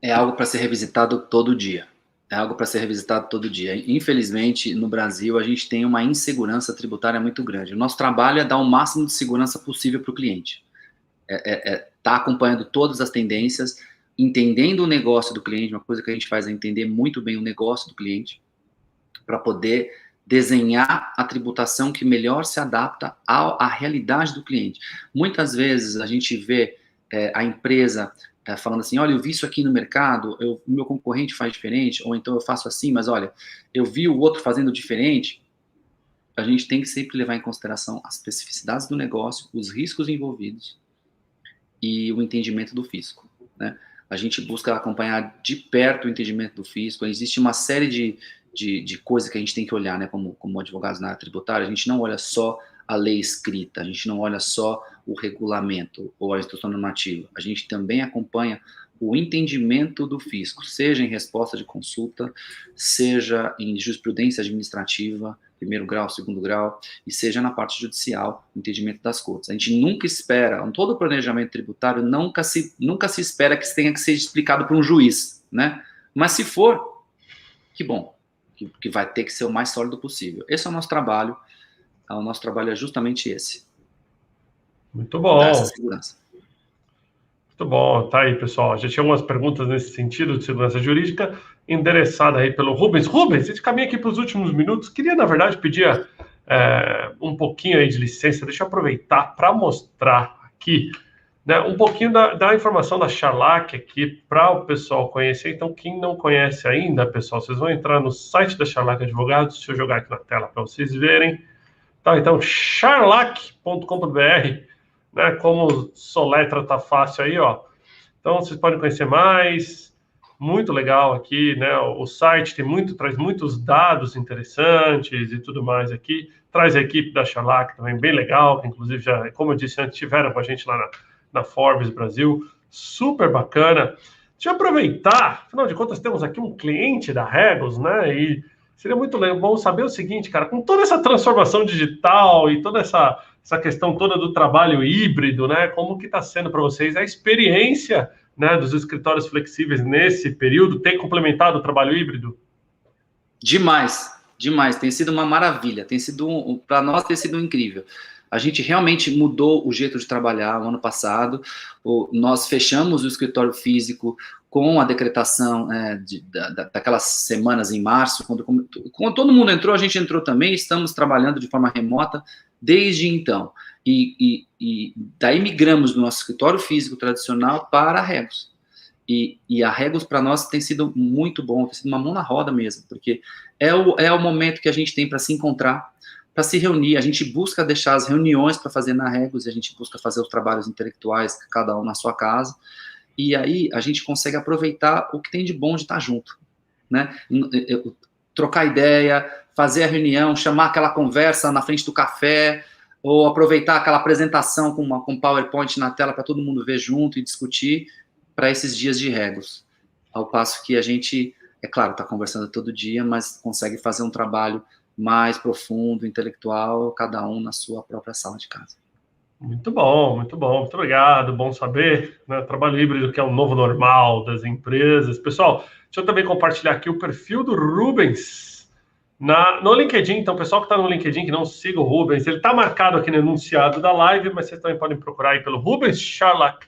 É algo para ser revisitado todo dia, É algo para ser revisitado todo dia. Infelizmente, no Brasil, a gente tem uma insegurança tributária muito grande. O nosso trabalho é dar o máximo de segurança possível para o cliente. Tá acompanhando todas as tendências, entendendo o negócio do cliente. Uma coisa que a gente faz é entender muito bem o negócio do cliente, para poder desenhar a tributação que melhor se adapta à realidade do cliente. Muitas vezes a gente vê a empresa falando assim, olha, eu vi isso aqui no mercado, meu concorrente faz diferente, ou então eu faço assim, mas olha, eu vi o outro fazendo diferente. A gente tem que sempre levar em consideração as especificidades do negócio, os riscos envolvidos e o entendimento do fisco, né? A gente busca acompanhar de perto o entendimento do fisco. Existe uma série de coisas que a gente tem que olhar, né, como advogados na área tributária. A gente não olha só a lei escrita, a gente não olha só o regulamento ou a instrução normativa. A gente também acompanha o entendimento do fisco, seja em resposta de consulta, seja em jurisprudência administrativa, primeiro grau, segundo grau, e seja na parte judicial, o entendimento das coisas. A gente nunca espera, em todo o planejamento tributário, nunca se espera que tenha que ser explicado por um juiz, né? Mas se for, que bom, que vai ter que ser o mais sólido possível. Esse é o nosso trabalho. O nosso trabalho é justamente esse. Muito bom. Dar essa segurança. Muito bom. Tá aí, pessoal. Já tinha algumas perguntas nesse sentido de segurança jurídica, endereçada aí pelo Rubens. Rubens, a gente caminha aqui para os últimos minutos. Queria, na verdade, pedir um pouquinho aí de licença. Deixa eu aproveitar para mostrar aqui, né, um pouquinho da informação da Charlac aqui para o pessoal conhecer. Então, quem não conhece ainda, pessoal, vocês vão entrar no site da Charlac Advogados. Deixa eu jogar aqui na tela para vocês verem. Tá, então, charlac.com.br, né, como soletra tá fácil aí, ó. Então, vocês podem conhecer mais. Muito legal aqui, né? O site traz muitos dados interessantes e tudo mais aqui. Traz a equipe da Charlac também, bem legal, que inclusive já, como eu disse antes, tiveram com a gente lá na Forbes Brasil. Super bacana. Deixa eu aproveitar, afinal de contas, temos aqui um cliente da Regus, né? E seria muito bom saber o seguinte, cara, com toda essa transformação digital e toda essa questão toda do trabalho híbrido, né? Como que está sendo para vocês a experiência, né, dos escritórios flexíveis nesse período? Tem complementado o trabalho híbrido? Demais, demais. Tem sido uma maravilha. Para nós tem sido incrível. A gente realmente mudou o jeito de trabalhar o ano passado. Nós fechamos o escritório físico com a decretação daquelas semanas em março, quando todo mundo entrou, a gente entrou também. Estamos trabalhando de forma remota desde então. E daí migramos do nosso escritório físico tradicional para a Regus. E a Regus, para nós, tem sido muito bom, tem sido uma mão na roda mesmo, porque é o momento que a gente tem para se encontrar, para se reunir. A gente busca deixar as reuniões para fazer na Regus, e a gente busca fazer os trabalhos intelectuais, cada um na sua casa, e aí a gente consegue aproveitar o que tem de bom de estar junto, né? Trocar ideia, fazer a reunião, chamar aquela conversa na frente do café, ou aproveitar aquela apresentação com PowerPoint na tela para todo mundo ver junto e discutir, para esses dias de Regus. Ao passo que a gente, é claro, está conversando todo dia, mas consegue fazer um trabalho mais profundo, intelectual, cada um na sua própria sala de casa. Muito bom, muito obrigado, bom saber, né? Trabalho híbrido, que é o novo normal das empresas. Pessoal, deixa eu também compartilhar aqui o perfil do Rubens no LinkedIn. Então, o pessoal que está no LinkedIn, que não siga o Rubens, ele está marcado aqui no enunciado da live, mas vocês também podem procurar aí pelo Rubens Charlac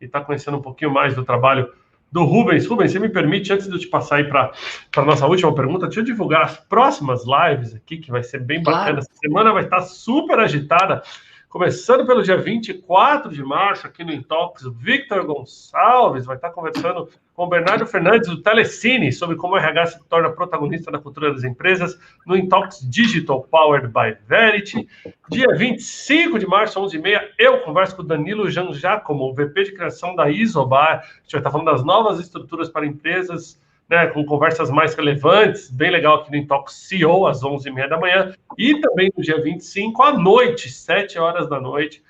e está conhecendo um pouquinho mais do trabalho do Rubens. Rubens, você me permite, antes de eu te passar aí para a nossa última pergunta, deixa eu divulgar as próximas lives aqui, que vai ser bem bacana. Claro. Essa semana vai estar super agitada. Começando pelo dia 24 de março, aqui no Intox, o Victor Gonçalves vai estar conversando com o Bernardo Fernandes, do Telecine, sobre como o RH se torna protagonista da cultura das empresas, no Intox Digital Powered by Verity. Dia 25 de março, 11h30, eu converso com o Danilo Giangiacomo, VP de criação da Isobar. A gente vai estar falando das novas estruturas para empresas, né, com conversas mais relevantes, bem legal aqui no Intox CEO, às 11h30 da manhã, e também no dia 25, à noite, 7 horas da noite,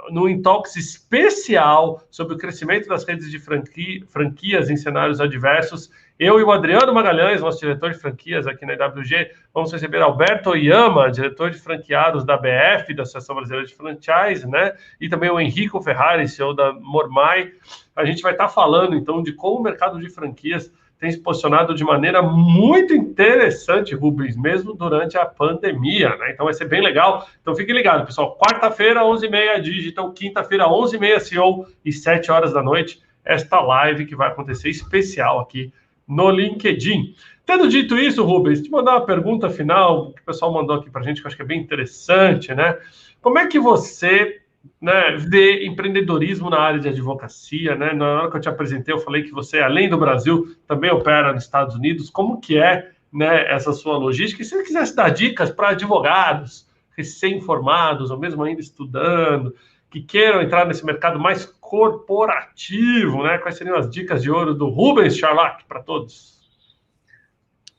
no Intox especial sobre o crescimento das redes de franquias em cenários adversos. Eu e o Adriano Magalhães, nosso diretor de franquias aqui na IWG, vamos receber Alberto Oyama, diretor de franqueados da BF, da Associação Brasileira de Franchise, né? E também o Henrico Ferrari, CEO da Mormai. A gente vai estar falando, então, de como o mercado de franquias tem se posicionado de maneira muito interessante, Rubens, mesmo durante a pandemia, né? Então vai ser bem legal. Então fiquem ligados, pessoal. Quarta-feira, 11h30, Digital. Quinta-feira, 11h30, CEO. E 7 horas da noite, esta live que vai acontecer especial aqui no LinkedIn. Tendo dito isso, Rubens, te mandar uma pergunta final, que o pessoal mandou aqui para a gente, que eu acho que é bem interessante, né? Como é que você, né, vê empreendedorismo na área de advocacia, né? Na hora que eu te apresentei, eu falei que você, além do Brasil, também opera nos Estados Unidos. Como que é, né, essa sua logística? E se você quisesse dar dicas para advogados recém-formados, ou mesmo ainda estudando, que queiram entrar nesse mercado mais corporativo, né? Quais seriam as dicas de ouro do Rubens Charlak para todos?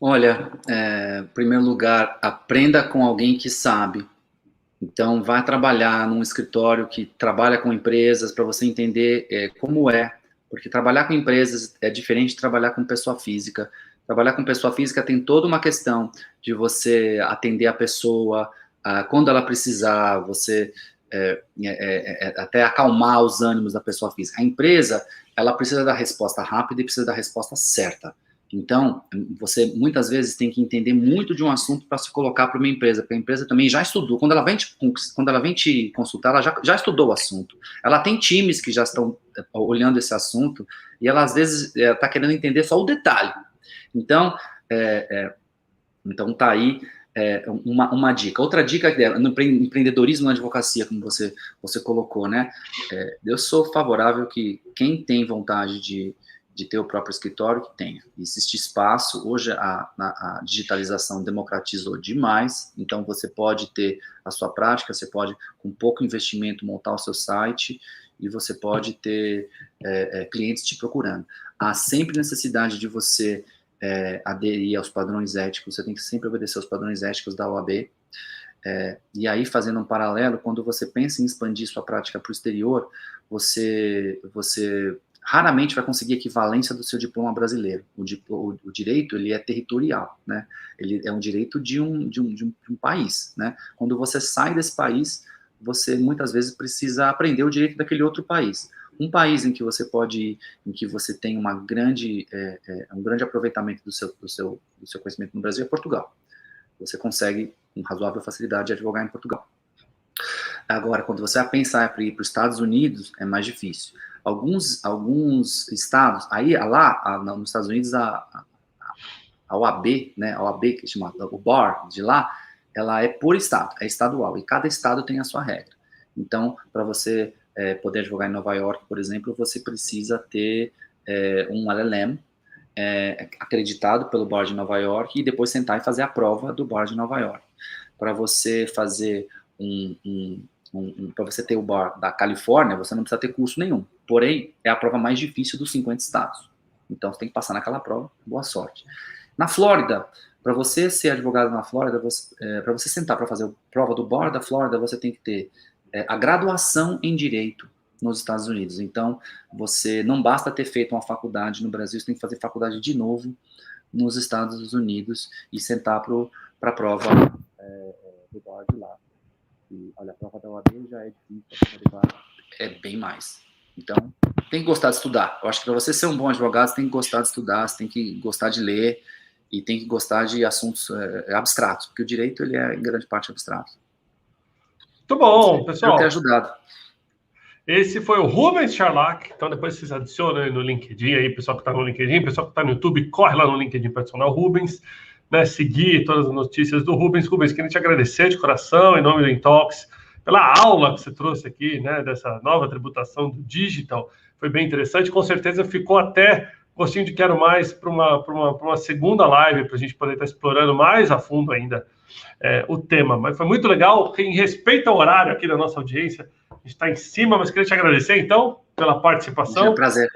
Olha, em primeiro lugar, aprenda com alguém que sabe. Então, vai trabalhar num escritório que trabalha com empresas para você entender como é. Porque trabalhar com empresas é diferente de trabalhar com pessoa física. Trabalhar com pessoa física tem toda uma questão de você atender a pessoa quando ela precisar, você até acalmar os ânimos da pessoa física. A empresa, ela precisa da resposta rápida e precisa da resposta certa. Então, você muitas vezes tem que entender muito de um assunto para se colocar para uma empresa, porque a empresa também já estudou. Quando ela vem te consultar, ela já estudou o assunto. Ela tem times que já estão olhando esse assunto e ela, às vezes, está querendo entender só o detalhe. Então, tá aí uma dica. Outra dica no empreendedorismo na advocacia, como você colocou, né? Eu sou favorável que quem tem vontade de ter o próprio escritório, que tenha. Existe espaço, hoje a digitalização democratizou demais, então você pode ter a sua prática, você pode, com pouco investimento, montar o seu site, e você pode ter clientes te procurando. Há sempre necessidade de você aderir aos padrões éticos, você tem que sempre obedecer aos padrões éticos da OAB, e aí, fazendo um paralelo, quando você pensa em expandir sua prática para o exterior, você raramente vai conseguir equivalência do seu diploma brasileiro. O direito, ele é territorial, né? Ele é um direito de um país, né? Quando você sai desse país, você muitas vezes precisa aprender o direito daquele outro país. Um país em que você pode ir, em que você tem um grande aproveitamento do seu conhecimento no Brasil é Portugal. Você consegue, com razoável facilidade, advogar em Portugal. Agora, quando você vai pensar para ir para os Estados Unidos, é mais difícil. Alguns estados, aí lá nos Estados Unidos, a OAB, né, a OAB, que chama o BAR de lá, ela é por estado, é estadual, e cada estado tem a sua regra. Então, para você poder advogar em Nova York, por exemplo, você precisa ter um LLM acreditado pelo BAR de Nova York e depois sentar e fazer a prova do BAR de Nova York. Para você fazer para você ter o BAR da Califórnia, você não precisa ter curso nenhum. Porém, é a prova mais difícil dos 50 estados. Então, você tem que passar naquela prova. Boa sorte. Na Flórida, para você ser advogado na Flórida, para você sentar para fazer a prova do BAR da Flórida, você tem que ter a graduação em Direito nos Estados Unidos. Então, você não basta ter feito uma faculdade no Brasil, você tem que fazer faculdade de novo nos Estados Unidos e sentar para a prova do BAR de lá. E, olha, a prova da OAB já é difícil, a prova do BAR é bem mais. Então, tem que gostar de estudar. Eu acho que para você ser um bom advogado, você tem que gostar de estudar, você tem que gostar de ler e tem que gostar de assuntos abstratos, porque o direito, ele é, em grande parte, abstrato. Muito bom, pessoal. Espero ter ajudado. Esse foi o Rubens Charlak. Então, depois vocês adicionam aí no LinkedIn, aí, pessoal que está no LinkedIn, pessoal que está no YouTube, corre lá no LinkedIn para adicionar o Rubens, né, seguir todas as notícias do Rubens. Rubens, queria te agradecer de coração, em nome do Intalks, pela aula que você trouxe aqui, né, dessa nova tributação do digital. Foi bem interessante. Com certeza ficou até gostinho de quero mais para uma segunda live, para a gente poder estar explorando mais a fundo ainda o tema. Mas foi muito legal. Em respeito ao horário aqui da nossa audiência, a gente está em cima, mas queria te agradecer, então, pela participação. É um prazer.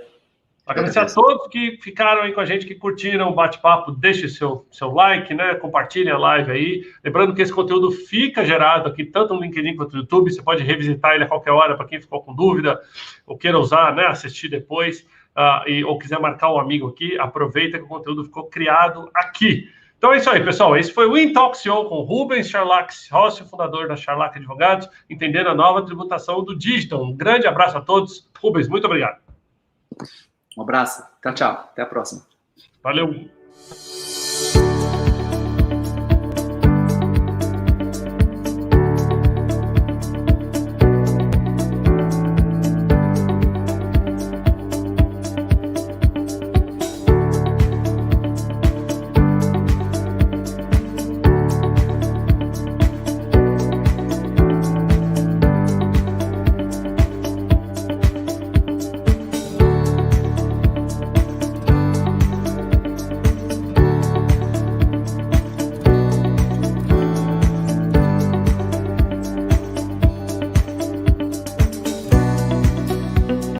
Agradecer a todos que ficaram aí com a gente, que curtiram o bate-papo. Deixe seu like, né? Compartilhem a live aí. Lembrando que esse conteúdo fica gerado aqui, tanto no LinkedIn quanto no YouTube. Você pode revisitar ele a qualquer hora, para quem ficou com dúvida ou queira usar, né? Assistir depois, ou quiser marcar um amigo aqui, aproveita que o conteúdo ficou criado aqui. Então é isso aí, pessoal. Esse foi o Intalks CEO com Rubens Charlak, sócio fundador da Charlak Advogados, entendendo a nova tributação do digital. Um grande abraço a todos. Rubens, muito obrigado. Um abraço. Tchau, tchau. Até a próxima. Valeu!